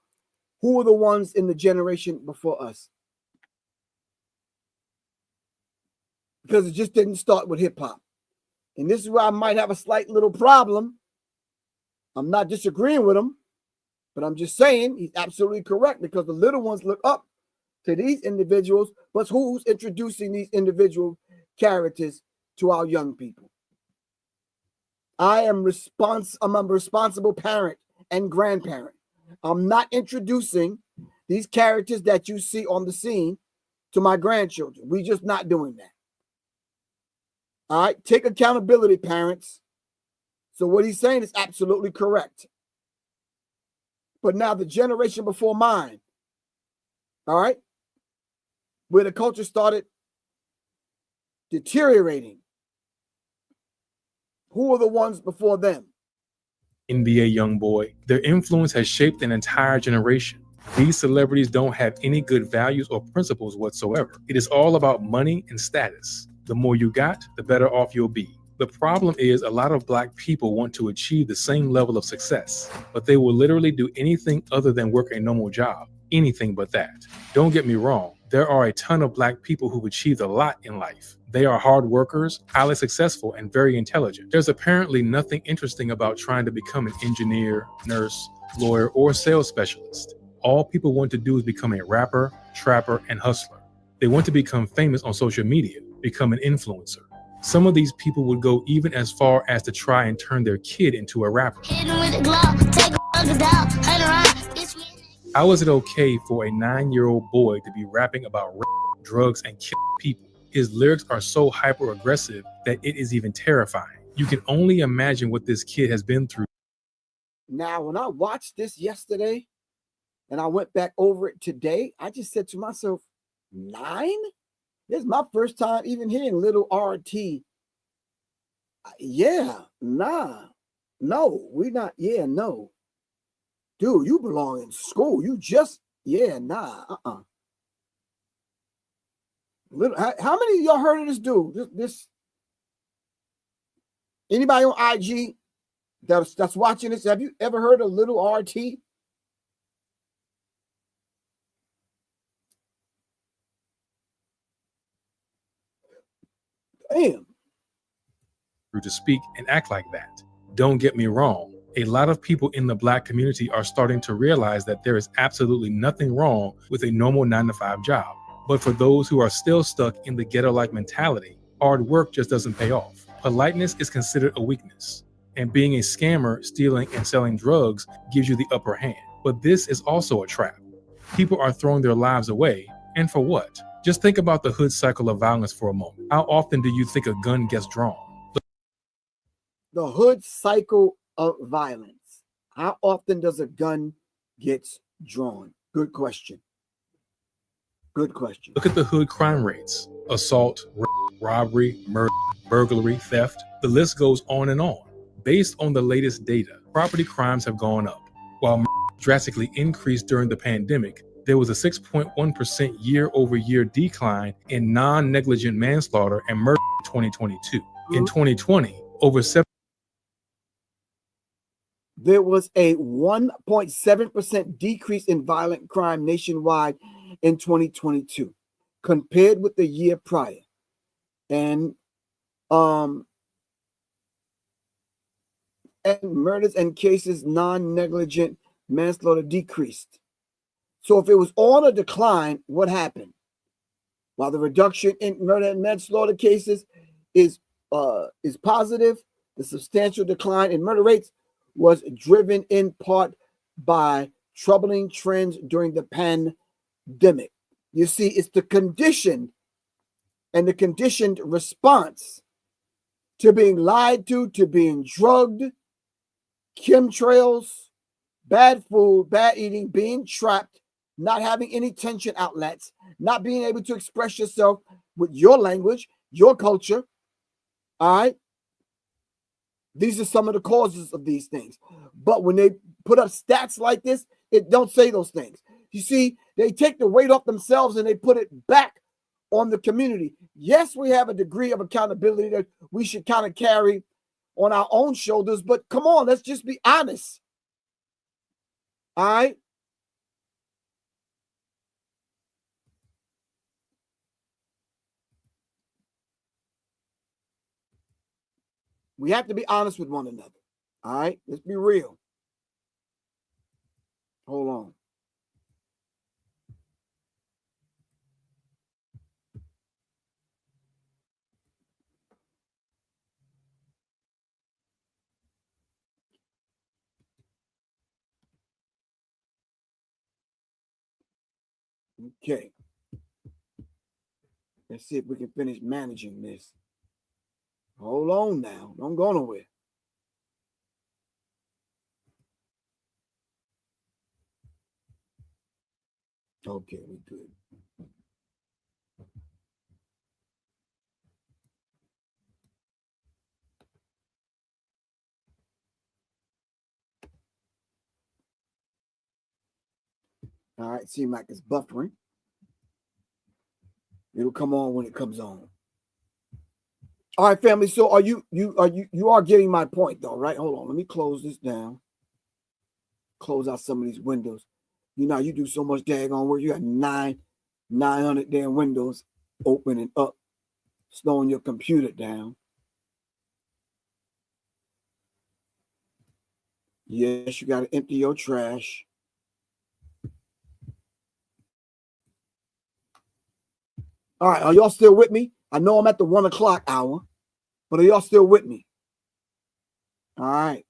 who were the ones in the generation before us? Because it just didn't start with hip hop. And this is where I might have a slight little problem. I'm not disagreeing with him, but I'm just saying he's absolutely correct, because the little ones look up to these individuals, but who's introducing these individual characters to our young people? I'm a responsible parent and grandparent. I'm not introducing these characters that you see on the scene to my grandchildren. We're just not doing that. All right, take accountability, parents. So what he's saying is absolutely correct. But now the generation before mine, all right, where the culture started deteriorating, who are the ones before them? NBA YoungBoy. Their influence has shaped an entire generation. These celebrities don't have any good values or principles whatsoever. It is all about money and status. The more you got, the better off you'll be. The problem is a lot of Black people want to achieve the same level of success, but they will literally do anything other than work a normal job. Anything but that. Don't get me wrong. There are a ton of Black people who've achieved a lot in life. They are hard workers, highly successful, and very intelligent. There's apparently nothing interesting about trying to become an engineer, nurse, lawyer, or sales specialist. All people want to do is become a rapper, trapper, and hustler. They want to become famous on social media, become an influencer. Some of these people would go even as far as to try and turn their kid into a rapper. How is it okay for a 9-year-old boy to be rapping about rape, drugs, and killing people? His lyrics are so hyper-aggressive that it is even terrifying. You can only imagine what this kid has been through. Now, when I watched this yesterday and I went back over it today, I just said to myself, 9? This is my first time even hearing little RT. Yeah, nah, no, we're not. Yeah, no. Dude, you belong in school. You just, yeah, nah, How many of y'all heard of this dude? This anybody on IG that's watching this? Have you ever heard of little RT? Damn. To speak and act like that. Don't get me wrong. A lot of people in the Black community are starting to realize that there is absolutely nothing wrong with a normal 9-to-5 job. But for those who are still stuck in the ghetto-like mentality, hard work just doesn't pay off. Politeness is considered a weakness. And being a scammer, stealing, and selling drugs gives you the upper hand. But this is also a trap. People are throwing their lives away, and for what? Just think about the hood cycle of violence for a moment. How often do you think a gun gets drawn? The hood cycle of violence. How often does a gun get drawn? Good question. Good question. Look at the hood crime rates. Assault, rape, robbery, murder, burglary, theft. The list goes on and on. Based on the latest data, property crimes have gone up. While drastically increased during the pandemic, there was a 6.1% year-over-year decline in non-negligent manslaughter and murder in 2022. In 2020, over 7 there was a 1.7% decrease in violent crime nationwide in 2022 compared with the year prior. And murders and cases non-negligent manslaughter decreased. So if it was on a decline, what happened? While the reduction in murder and manslaughter cases is positive, the substantial decline in murder rates was driven in part by troubling trends during the pandemic. You see, it's the conditioned and the conditioned response to being lied to being drugged, chemtrails, bad food, bad eating, being trapped, not having any tension outlets, not being able to express yourself with your language, your culture. All right. These are some of the causes of these things. But when they put up stats like this, it don't say those things. You see, they take the weight off themselves and they put it back on the community. Yes, we have a degree of accountability that we should kind of carry on our own shoulders, but come on, let's just be honest. All right? We have to be honest with one another. All right? Let's be real. Hold on. Okay. Let's see if we can finish managing this. Hold on now. Don't go nowhere. Okay, we good. All right, seems like it's buffering. It'll come on when it comes on. All right, family. So you are getting my point though, right? Hold on. Let me close this down. Close out some of these windows. You know, you do so much daggone work. You got 900 damn windows open and up, slowing your computer down. Yes, you got to empty your trash. All right, are y'all still with me? I know I'm at the 1 o'clock hour, but are y'all still with me? All right.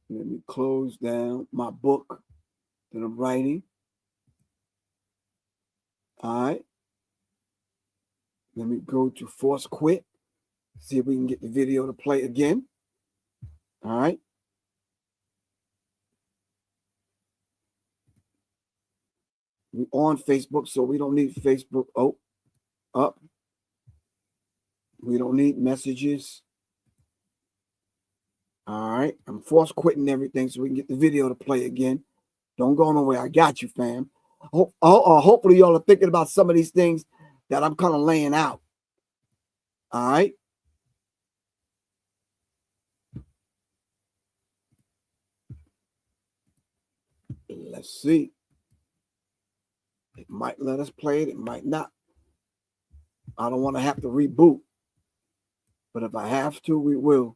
Let me close down my book that I'm writing. All right. Let me go to force quit. See if we can get the video to play again. All right. We're on Facebook, so we don't need Facebook. Oh, up. We don't need messages. All right. I'm force quitting everything so we can get the video to play again. Don't go nowhere. I got you, fam. Hopefully y'all are thinking about some of these things that I'm kind of laying out. All right. Let's see. It might let us play it. It might not. I don't want to have to reboot. But if I have to, we will.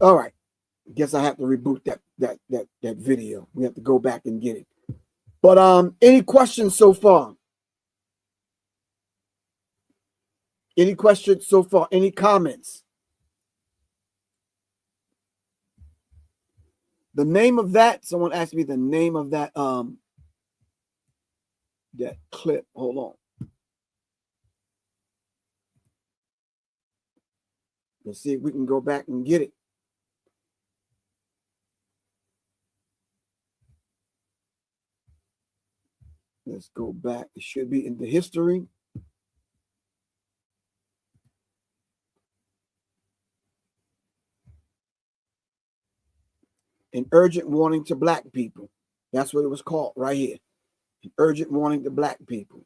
All right. Guess I have to reboot that video. We have to go back and get it. But any questions so far? Any questions so far? Any comments? The name of that, someone asked me the name of that that clip. Hold on. Let's see if we can go back and get it. Let's go back. It should be in the history. An urgent warning to Black people. That's what it was called right here. An urgent warning to Black people.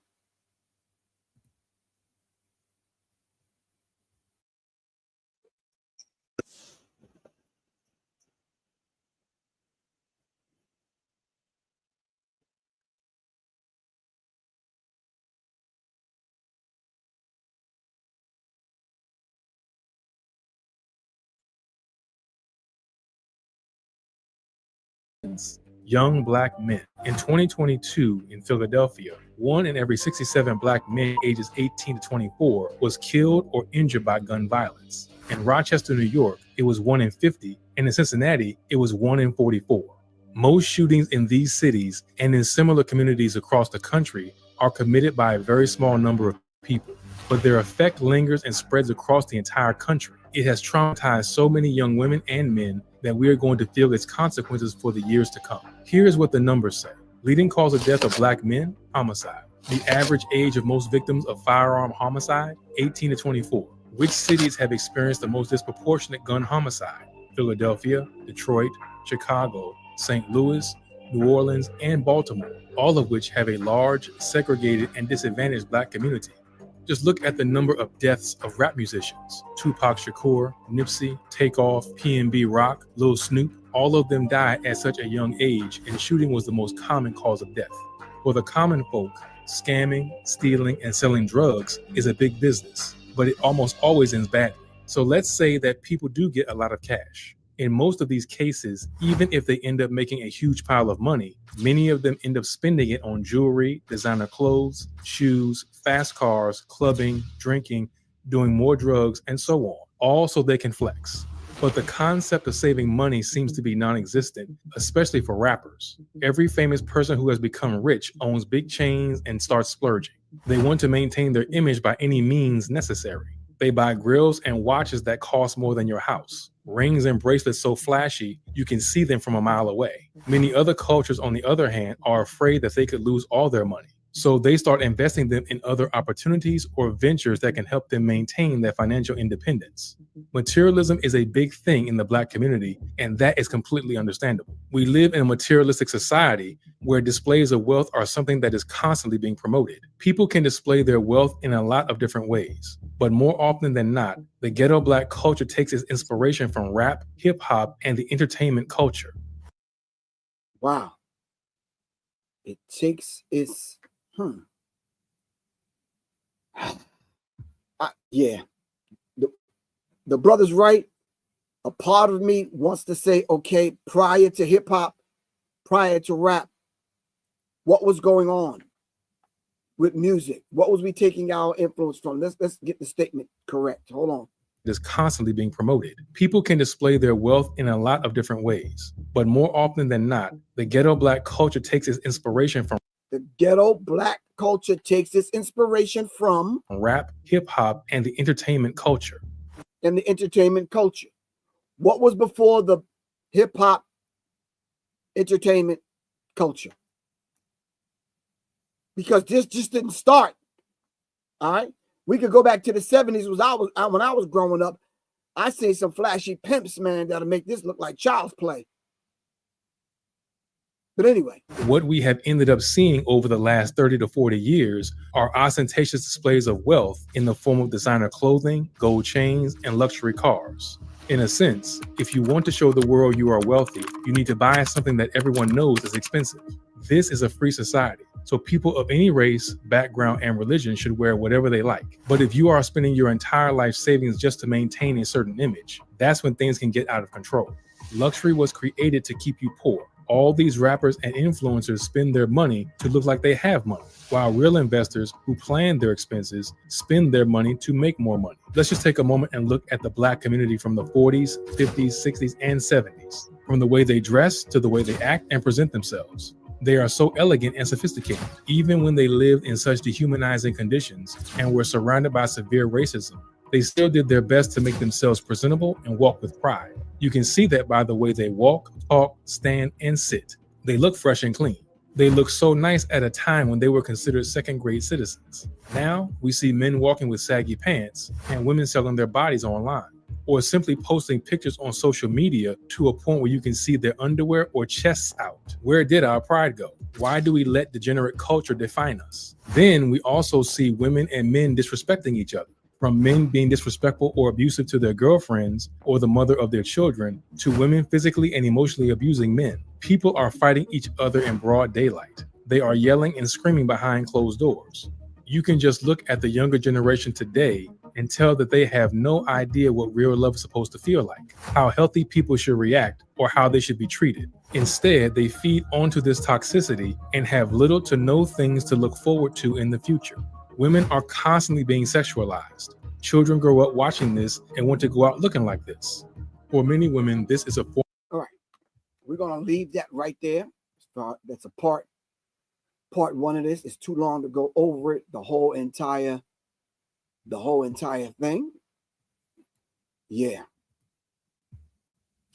Young Black men. In 2022 in Philadelphia, 1 in every 67 Black men ages 18 to 24 was killed or injured by gun violence. In Rochester, New York, it was 1 in 50, and in Cincinnati, it was 1 in 44. Most shootings in these cities and in similar communities across the country are committed by a very small number of people, but their effect lingers and spreads across the entire country. It has traumatized so many young women and men that we are going to feel its consequences for the years to come. Here's what the numbers say. Leading cause of death of Black men, homicide. The average age of most victims of firearm homicide, 18 to 24. Which cities have experienced the most disproportionate gun homicide? Philadelphia, Detroit, Chicago, St. Louis, New Orleans, and Baltimore, all of which have a large, segregated, and disadvantaged Black community. Just look at the number of deaths of rap musicians. Tupac Shakur, Nipsey, Takeoff, PNB Rock, Lil Snoop, all of them died at such a young age, and shooting was the most common cause of death. For the common folk, scamming, stealing, and selling drugs is a big business, but it almost always ends badly. So let's say that people do get a lot of cash. In most of these cases, even if they end up making a huge pile of money, many of them end up spending it on jewelry, designer clothes, shoes, fast cars, clubbing, drinking, doing more drugs, and so on, all so they can flex. But the concept of saving money seems to be non-existent, especially for rappers. Every famous person who has become rich owns big chains and starts splurging. They want to maintain their image by any means necessary. They buy grills and watches that cost more than your house. Rings and bracelets so flashy, you can see them from a mile away. Many other cultures, on the other hand, are afraid that they could lose all their money. So they start investing them in other opportunities or ventures that can help them maintain their financial independence. Materialism is a big thing in the Black community, and that is completely understandable. We live in a materialistic society where displays of wealth are something that is constantly being promoted. People can display their wealth in a lot of different ways, but more often than not, the ghetto Black culture takes its inspiration from rap, hip hop, and the entertainment culture. Wow. It takes its yeah. The brother's right. A part of me wants to say, okay, prior to hip hop, prior to rap, what was going on with music? What was we taking our influence from? Let's get the statement correct. Hold on. Is constantly being promoted. People can display their wealth in a lot of different ways, but more often than not, the ghetto Black culture takes its inspiration from rap, hip hop, and the entertainment culture. What was before the hip hop entertainment culture? Because this just didn't start. All right. We could go back to the 70s. When I was growing up, I seen some flashy pimps, man, that'll make this look like child's play. But anyway, what we have ended up seeing over the last 30 to 40 years are ostentatious displays of wealth in the form of designer clothing, gold chains, and luxury cars. In a sense, if you want to show the world you are wealthy, you need to buy something that everyone knows is expensive. This is a free society, so people of any race, background, and religion should wear whatever they like. But if you are spending your entire life savings just to maintain a certain image, that's when things can get out of control. Luxury was created to keep you poor. All these rappers and influencers spend their money to look like they have money, while real investors who plan their expenses spend their money to make more money. Let's just take a moment and look at the Black community from the 40s, 50s, 60s, and 70s. From the way they dress to the way they act and present themselves. They are so elegant and sophisticated, even when they lived in such dehumanizing conditions and were surrounded by severe racism. They still did their best to make themselves presentable and walk with pride. You can see that by the way they walk, talk, stand, and sit. They look fresh and clean. They look so nice at a time when they were considered second-grade citizens. Now, we see men walking with saggy pants and women selling their bodies online, or simply posting pictures on social media to a point where you can see their underwear or chests out. Where did our pride go? Why do we let degenerate culture define us? Then we also see women and men disrespecting each other. From men being disrespectful or abusive to their girlfriends or the mother of their children, to women physically and emotionally abusing men. People are fighting each other in broad daylight. They are yelling and screaming behind closed doors. You can just look at the younger generation today and tell that they have no idea what real love is supposed to feel like, how healthy people should react, or how they should be treated. Instead, they feed onto this toxicity and have little to no things to look forward to in the future. Women are constantly being sexualized. Children grow up watching this and want to go out looking like this. For many women, this is a form. All right, we're gonna leave that right there. That's a part one of this. It's too long to go over it. The whole entire thing. Yeah.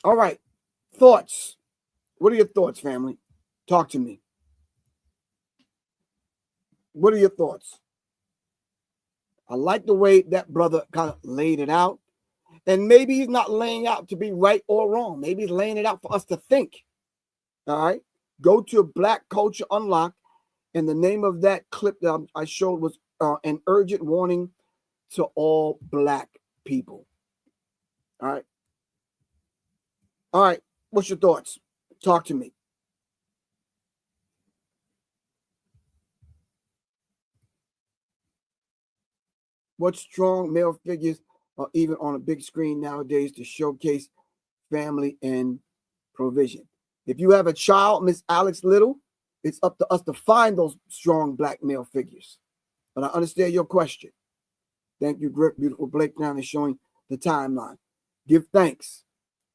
All right. Thoughts. What are your thoughts, family? Talk to me. What are your thoughts? I like the way that brother kind of laid it out. And maybe he's not laying out to be right or wrong. Maybe he's laying it out for us to think. All right. Go to Black Culture Unlocked. And the name of that clip that I showed was an urgent warning to all Black people. All right. All right. What's your thoughts? Talk to me. What strong male figures are even on a big screen nowadays to showcase family and provision? If you have a child, Miss Alex Little, it's up to us to find those strong Black male figures. But I understand your question. Thank you, Griff. Beautiful breakdown is showing the timeline. Give thanks.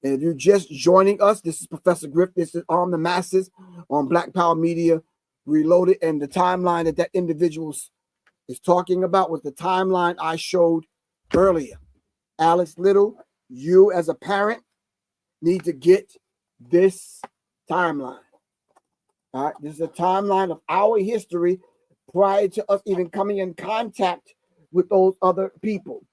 And if you're just joining us, this is Professor Griff. This is Arm the Masses on Black Power Media Reloaded. And the timeline that individual is talking about was the timeline I showed earlier. Alex Little, you as a parent need to get this timeline. All right, this is a timeline of our history prior to us even coming in contact with those other people.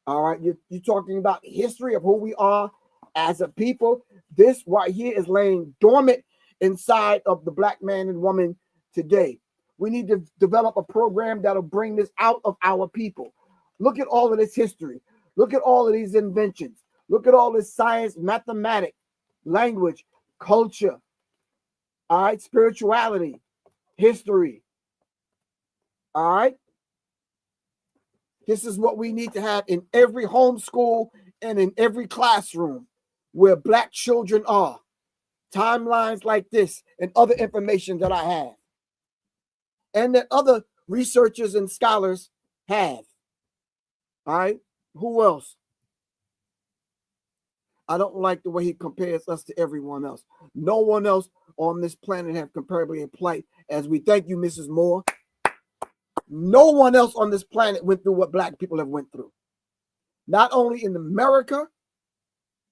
All right, you're talking about history of who we are as a people. This right here is laying dormant inside of the Black man and woman today. We need to develop a program that'll bring this out of our people. Look at all of this history. Look at all of these inventions. Look at all this science, mathematics, language, culture, all right, spirituality, history. All right. This is what we need to have in every homeschool and in every classroom where Black children are. Timelines like this and other information that I have, and that other researchers and scholars have. All right. Who else? I don't like the way he compares us to everyone else. No one else on this planet have comparably a plight as we. Thank you, Mrs. Moore. No one else on this planet went through what Black people have went through. Not only in America,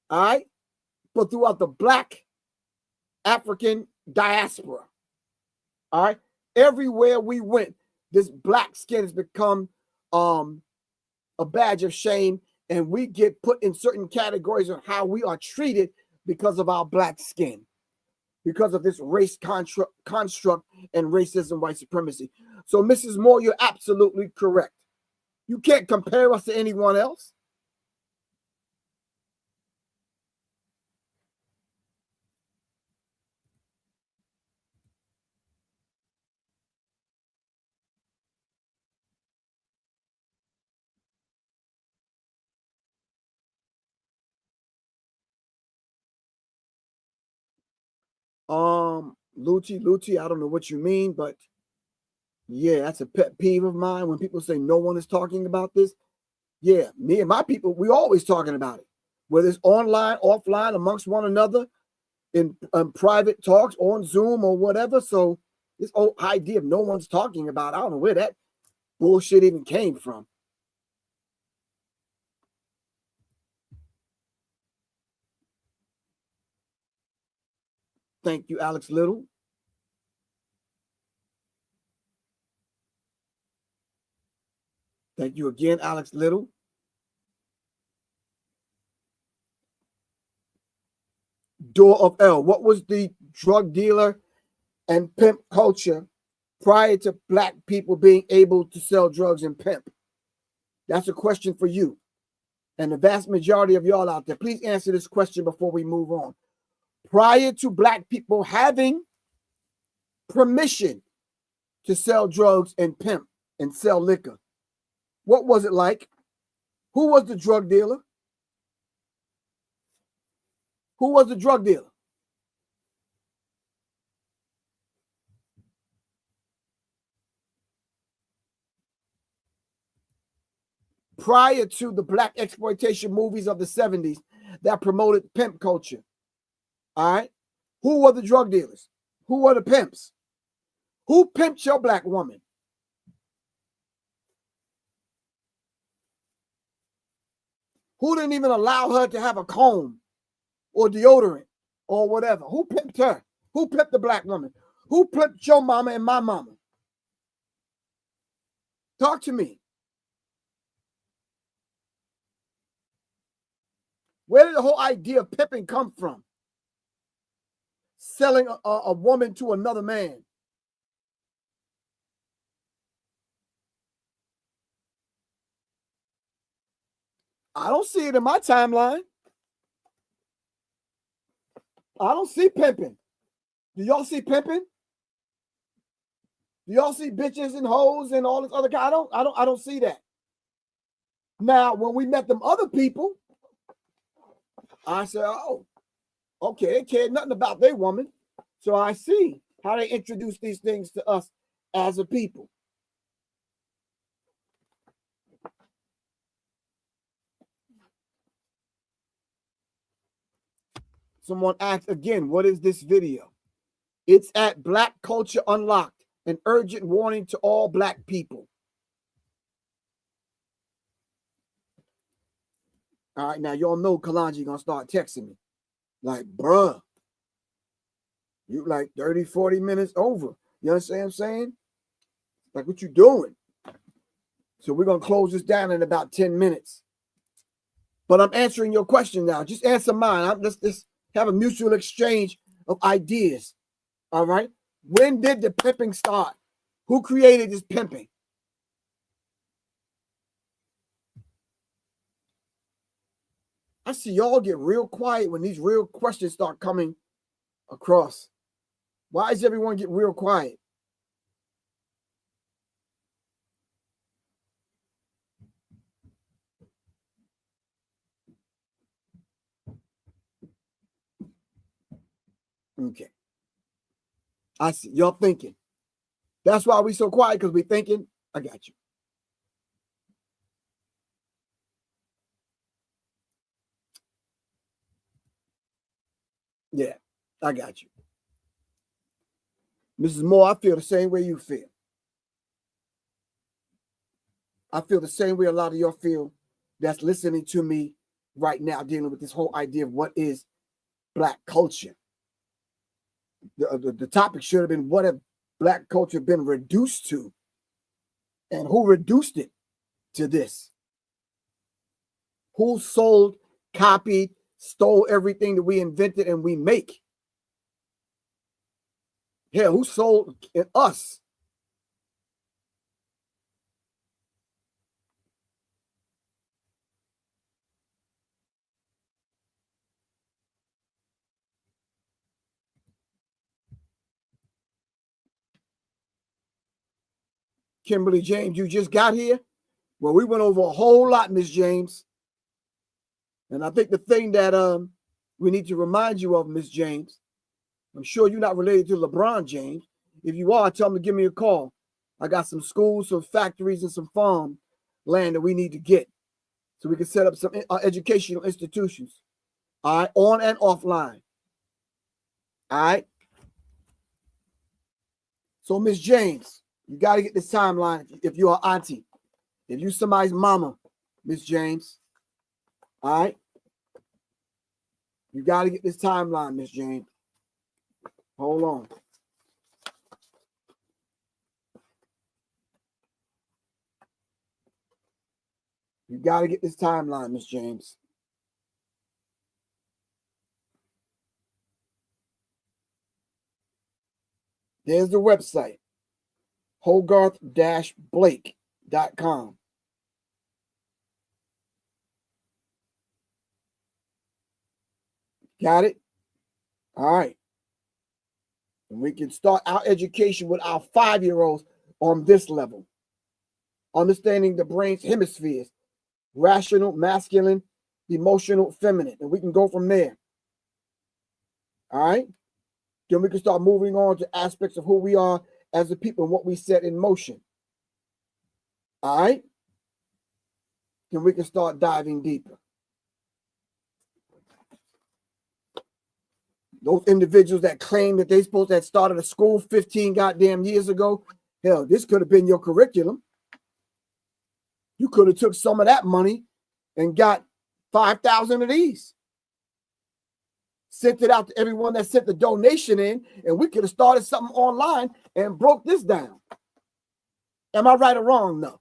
all right, but throughout the Black African diaspora. All right. Everywhere we went, this Black skin has become a badge of shame, and we get put in certain categories of how we are treated because of our Black skin, because of this race construct and racism, white supremacy. So, Mrs. Moore, you're absolutely correct. You can't compare us to anyone else. Lucci, I don't know what you mean, but yeah, that's a pet peeve of mine when people say no one is talking about this. Yeah, me and my people, we always talking about it, whether it's online, offline, amongst one another, in private talks, on Zoom or whatever. So this whole idea of no one's talking about, I don't know where that bullshit even came from. Thank you, Alex Little. Thank you again, Alex Little. Door of L. What was the drug dealer and pimp culture prior to Black people being able to sell drugs and pimp? That's a question for you. And the vast majority of y'all out there, please answer this question before we move on. Prior to Black people having permission to sell drugs and pimp and sell liquor, what was it like? Who was the drug dealer? Who was the drug dealer? Prior to the Black exploitation movies of the 70s that promoted pimp culture, all right, who were the drug dealers? Who were the pimps? Who pimped your Black woman? Who didn't even allow her to have a comb or deodorant or whatever? Who pimped her? Who pimped the Black woman? Who pimped your mama and my mama? Talk to me. Where did the whole idea of pimping come from? Selling a woman to another man. I don't see it in my timeline. I don't see pimping. Do y'all see pimping? Do y'all see bitches and hoes and all this other kind? I don't see that. Now, when we met them other people, I said, oh, okay, they cared nothing about their woman. So I see how they introduce these things to us as a people. Someone asked again, what is this video? It's at Black Culture Unlocked, an urgent warning to all Black people. All right, now y'all know Kalonji gonna start texting me. Like, bruh, you like 30, 40 minutes over. You understand what I'm saying? Like, what you doing? So we're gonna close this down in about 10 minutes. But I'm answering your question now. Just answer mine. Let's have a mutual exchange of ideas. All right. When did the pimping start? Who created this pimping? I see y'all get real quiet when these real questions start coming across. Why does everyone get real quiet? Okay. I see y'all thinking. That's why we so quiet, because we thinking. I got you. Yeah, I got you. Mrs. Moore, I feel the same way you feel. I feel the same way a lot of y'all feel that's listening to me right now, dealing with this whole idea of what is Black culture. The topic should have been, what have Black culture been reduced to? And who reduced it to this? Who sold, copied, stole everything that we invented and we make? Hell, who sold us? Kimberly James, you just got here? Well, we went over a whole lot, Miss James. And I think the thing that we need to remind you of, Miss James, I'm sure you're not related to LeBron James. If you are, tell him to give me a call. I got some schools, some factories, and some farm land that we need to get so we can set up some educational institutions. All right, on and offline. All right. So, Miss James, you got to get this timeline if you're an auntie. If you somebody's mama, Miss James. All right. You got to get this timeline, Miss James. Hold on. You got to get this timeline, Miss James. There's the website, Hogarth-Blake.com. Got it? All right. And we can start our education with our 5-year-olds on this level. Understanding the brain's hemispheres, rational, masculine, emotional, feminine. And we can go from there. All right? Then we can start moving on to aspects of who we are as a people and what we set in motion. All right? Then we can start diving deeper. Those individuals that claim that they supposed to have started a school 15 goddamn years ago, hell, this could have been your curriculum. You could have took some of that money and got 5,000 of these. Sent it out to everyone that sent the donation in, and we could have started something online and broke this down. Am I right or wrong? No.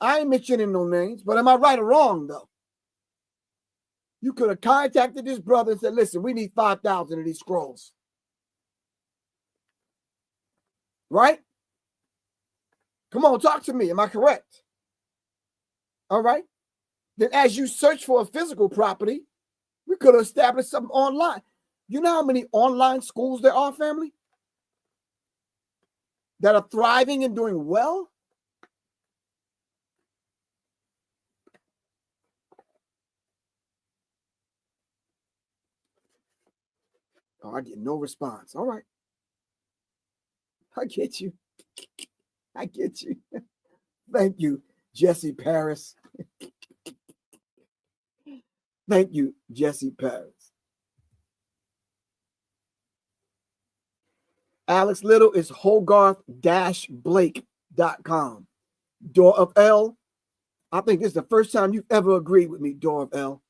I ain't mentioning no names, but am I right or wrong, though? You could have contacted this brother and said, listen, we need 5,000 of these scrolls. Right? Come on, talk to me. Am I correct? All right. Then as you search for a physical property, we could have established something online. You know how many online schools there are, family? That are thriving and doing well? Oh, I get no response. All right. I get you. I get you. Thank you, Jesse Paris. Thank you, Jesse Paris. Alex Little is Hogarth-Blake.com. Door of L. I think this is the first time you've ever agreed with me, Door of L.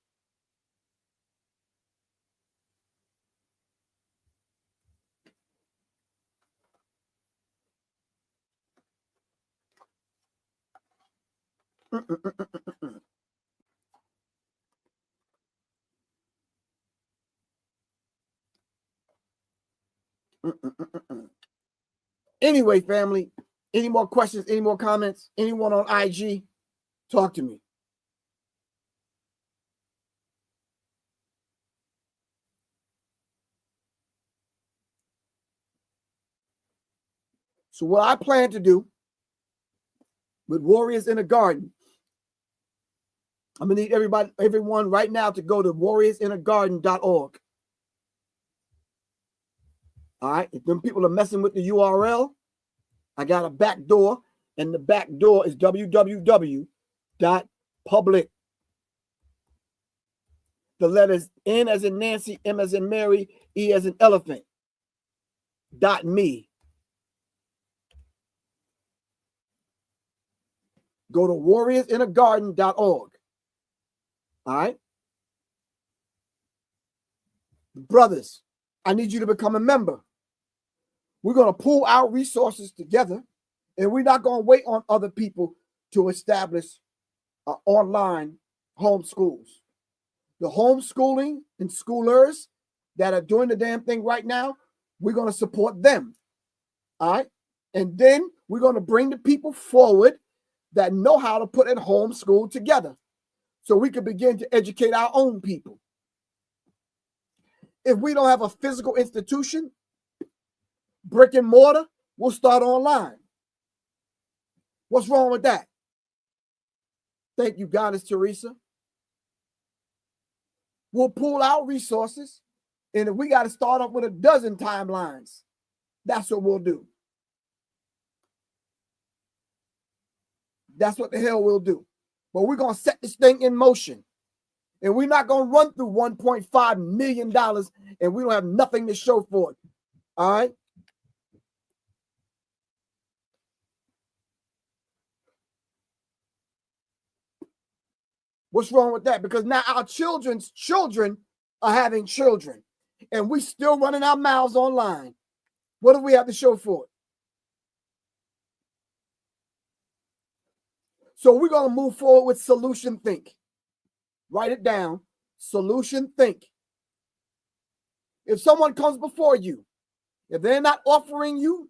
Anyway, family, any more questions, any more comments? Anyone on IG? Talk to me. So what I plan to do with Warriors in the Garden, I'm gonna need everyone right now to go to warriorsinthegarden.org. All right, if them people are messing with the URL, I got a back door, and the back door is www.public. The letters N as in Nancy, M as in Mary, E as in elephant. .me. Go to warriorsinthegarden.org. All right. Brothers, I need you to become a member. We're going to pool our resources together, and we're not going to wait on other people to establish online homeschools. The homeschooling and schoolers that are doing the damn thing right now, we're going to support them. All right. And then we're going to bring the people forward that know how to put a homeschool together so we can begin to educate our own people. If we don't have a physical institution, brick and mortar, we'll start online. What's wrong with that? Thank you, Goddess Teresa. We'll pool our resources, and if we got to start up with a dozen timelines, that's what we'll do. That's what the hell we'll do. But we're going to set this thing in motion. And we're not going to run through $1.5 million and we don't have nothing to show for it. All right? What's wrong with that? Because now our children's children are having children. And we still running our mouths online. What do we have to show for it? So we're going to move forward with solution think. Write it down. Solution think. If someone comes before you, if they're not offering you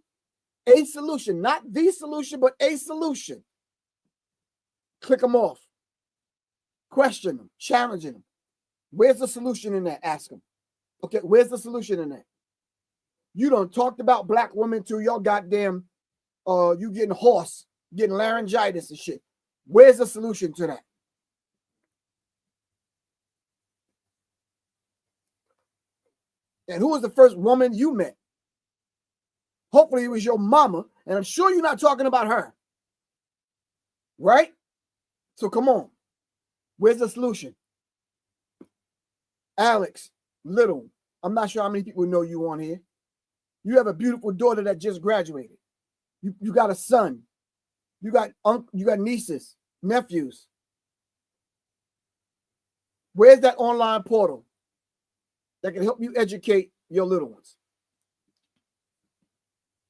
a solution, not the solution, but a solution, click them off. Question them, challenging them. Where's the solution in that? Ask them. Okay, where's the solution in that? You done talked about black women to your goddamn, you getting hoarse, getting laryngitis and shit. Where's the solution to that? And who was the first woman you met? Hopefully it was your mama, and I'm sure you're not talking about her. Right? So come on. Where's the solution? Alex Little. I'm not sure how many people know you on here. You have a beautiful daughter that just graduated. You got a son. You got nieces, nephews. Where's that online portal that can help you educate your little ones?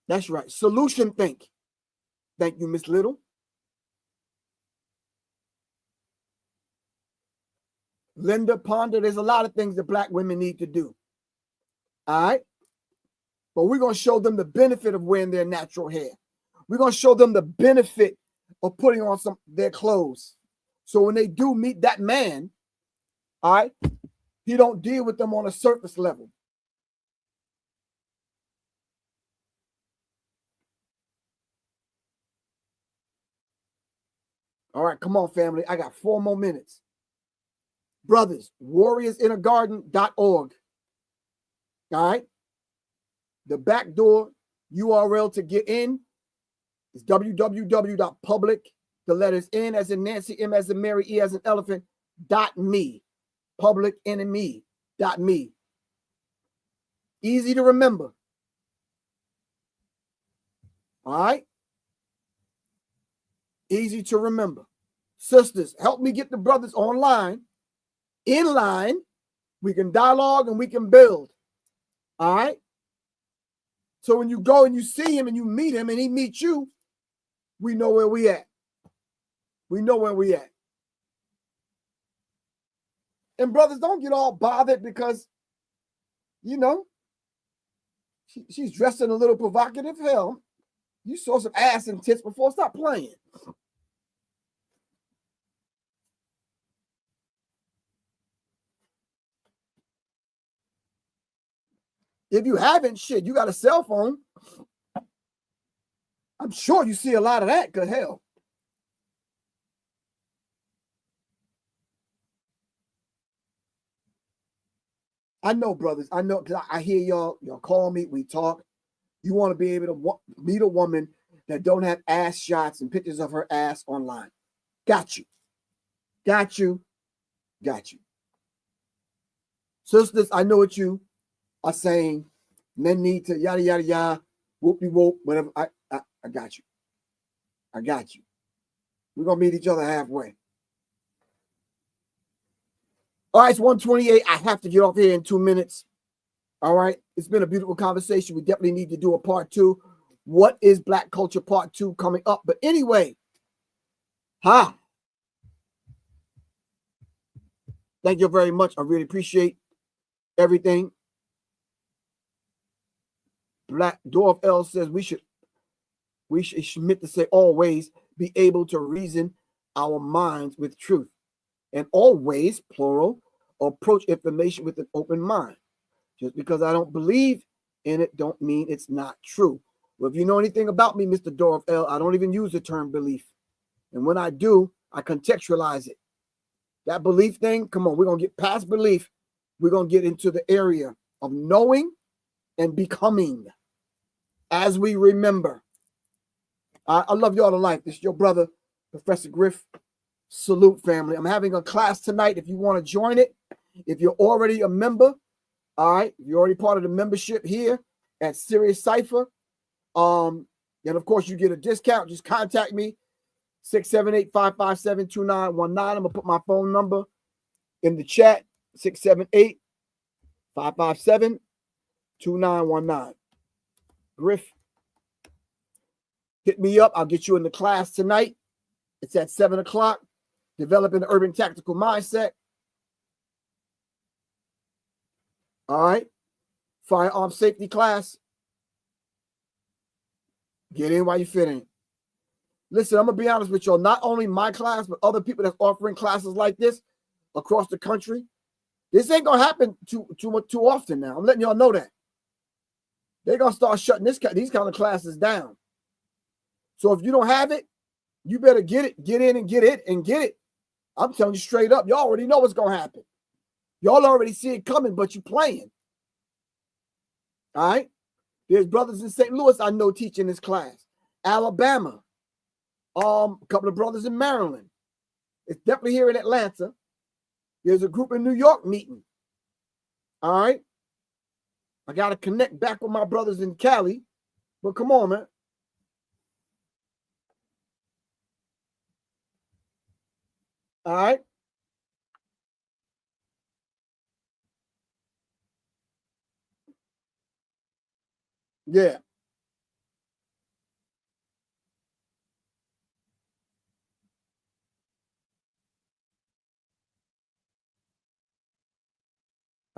That's right. Solution think. Thank you, Miss Little. Linda, ponder. There's a lot of things that black women need to do. All right. But we're going to show them the benefit of wearing their natural hair. We're going to show them the benefit of putting on their clothes. So when they do meet that man, all right, he don't deal with them on a surface level. All right, come on, family. I got 4 more minutes. Brothers, warriorsinnergarden.org. All right. The back door URL to get in is www.public, the letters N as in Nancy, M as in Mary, E as in elephant, .me. Publicenemy.me. Easy to remember. All right. Easy to remember. Sisters, help me get the brothers online, in line. We can dialogue and we can build. All right. So when you go and you see him and you meet him and he meets you, we know where we at. We know where we at. And brothers, don't get all bothered because, you know, she's dressed in a little provocative. Hell, you saw some ass and tits before. Stop playing. If you haven't, shit, you got a cell phone. I'm sure you see a lot of that, because hell. I know, brothers. I know, because I hear y'all call me, we talk. You want to be able to meet a woman that don't have ass shots and pictures of her ass online. Got you. Got you. Got you. Sisters, I know what you are saying. Men need to yada, yada, yada, whoop-de-whoop, whatever. I got you. I got you. We're going to meet each other halfway. All right, it's 1:28. I have to get off here in 2 minutes. All right. It's been a beautiful conversation. We definitely need to do a part 2. What is Black culture part 2 coming up? But anyway, thank you very much. I really appreciate everything. Black Dwarf L says we should meant to say always be able to reason our minds with truth, and always, plural, approach information with an open mind. Just because I don't believe in it don't mean it's not true. Well, if you know anything about me, Mr. Dwarf L, I don't even use the term belief. And when I do, I contextualize it. That belief thing, come on, we're going to get past belief. We're going to get into the area of knowing and becoming as we remember. I love y'all to life. This is your brother, Professor Griff. Salute, family. I'm having a class tonight if you want to join it. If you're already a member, all right, you're already part of the membership here at Sirius Cypher. And of course, you get a discount. Just contact me, 678-557-2919. I'm going to put my phone number in the chat, 678-557-2919. Griff, hit me up. I'll get you in the class tonight. It's at 7 o'clock. Developing the urban tactical mindset. All right. Firearm safety class. Get in while you fit in. Listen, I'm going to be honest with y'all. Not only my class, but other people that's offering classes like this across the country. This ain't going to happen too often now. I'm letting y'all know that. They're going to start shutting these kind of classes down. So if you don't have it, you better get it. Get in and get it and get it. I'm telling you straight up. Y'all already know what's going to happen. Y'all already see it coming, but you playing. All right. There's brothers in St. Louis I know teaching this class. Alabama. A couple of brothers in Maryland. It's definitely here in Atlanta. There's a group in New York meeting. All right. I got to connect back with my brothers in Cali. But come on, man. All right. Yeah.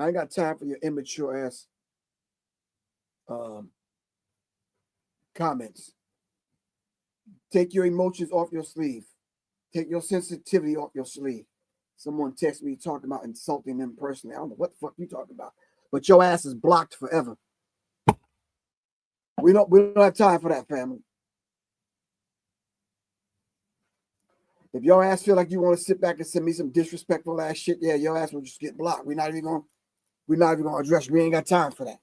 I ain't got time for your immature ass comments. Take your emotions off your sleeve. Take your sensitivity off your sleeve. Someone texted me talking about insulting them personally. I don't know what the fuck you talking about. But your ass is blocked forever. We don't have time for that, family. If your ass feel like you want to sit back and send me some disrespectful ass shit, yeah, your ass will just get blocked. We're not even gonna address. We ain't got time for that.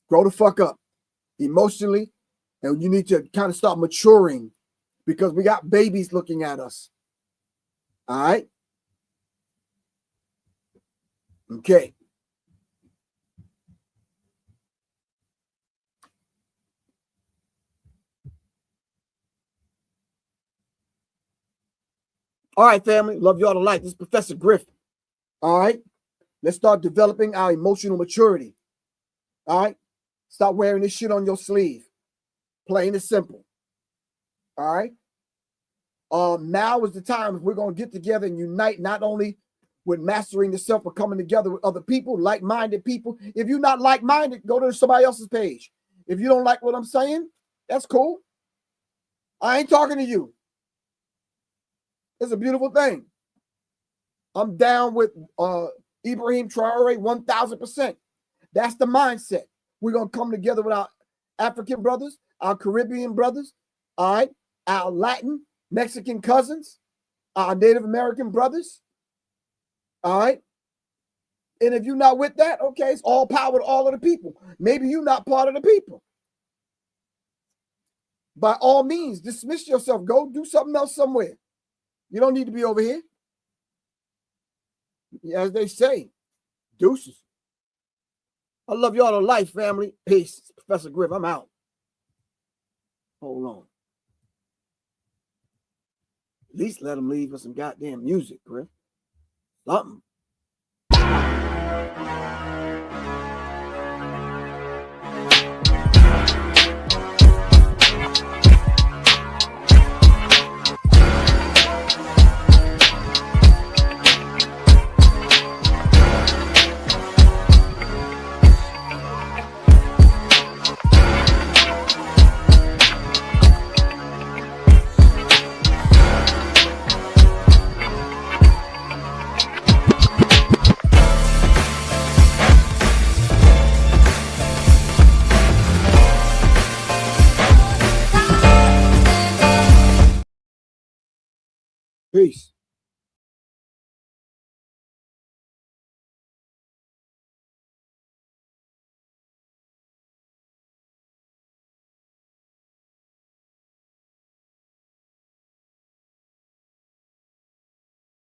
Grow the fuck up emotionally, and you need to kind of start maturing because we got babies looking at us. All right. Okay. All right, family. Love y'all to life. This is Professor Griff. All right. Let's start developing our emotional maturity. All right. Stop wearing this shit on your sleeve. Plain and simple. All right. Now is the time if we're going to get together and unite, not only with mastering the self, but coming together with other people, like-minded people. If you're not like-minded, go to somebody else's page. If you don't like what I'm saying, that's cool. I ain't talking to you. It's a beautiful thing. I'm down with Ibrahim Traore 1,000%. That's the mindset. We're going to come together with our African brothers, our Caribbean brothers, all right, our Latin, Mexican cousins, our Native American brothers, all right? And if you're not with that, okay, it's all power to all of the people. Maybe you're not part of the people. By all means, dismiss yourself. Go do something else somewhere. You don't need to be over here. As they say, deuces. I love y'all to life, family. Peace. Professor Griff, I'm out. Hold on. At least let them leave with some goddamn music, Griff. Something. Peace.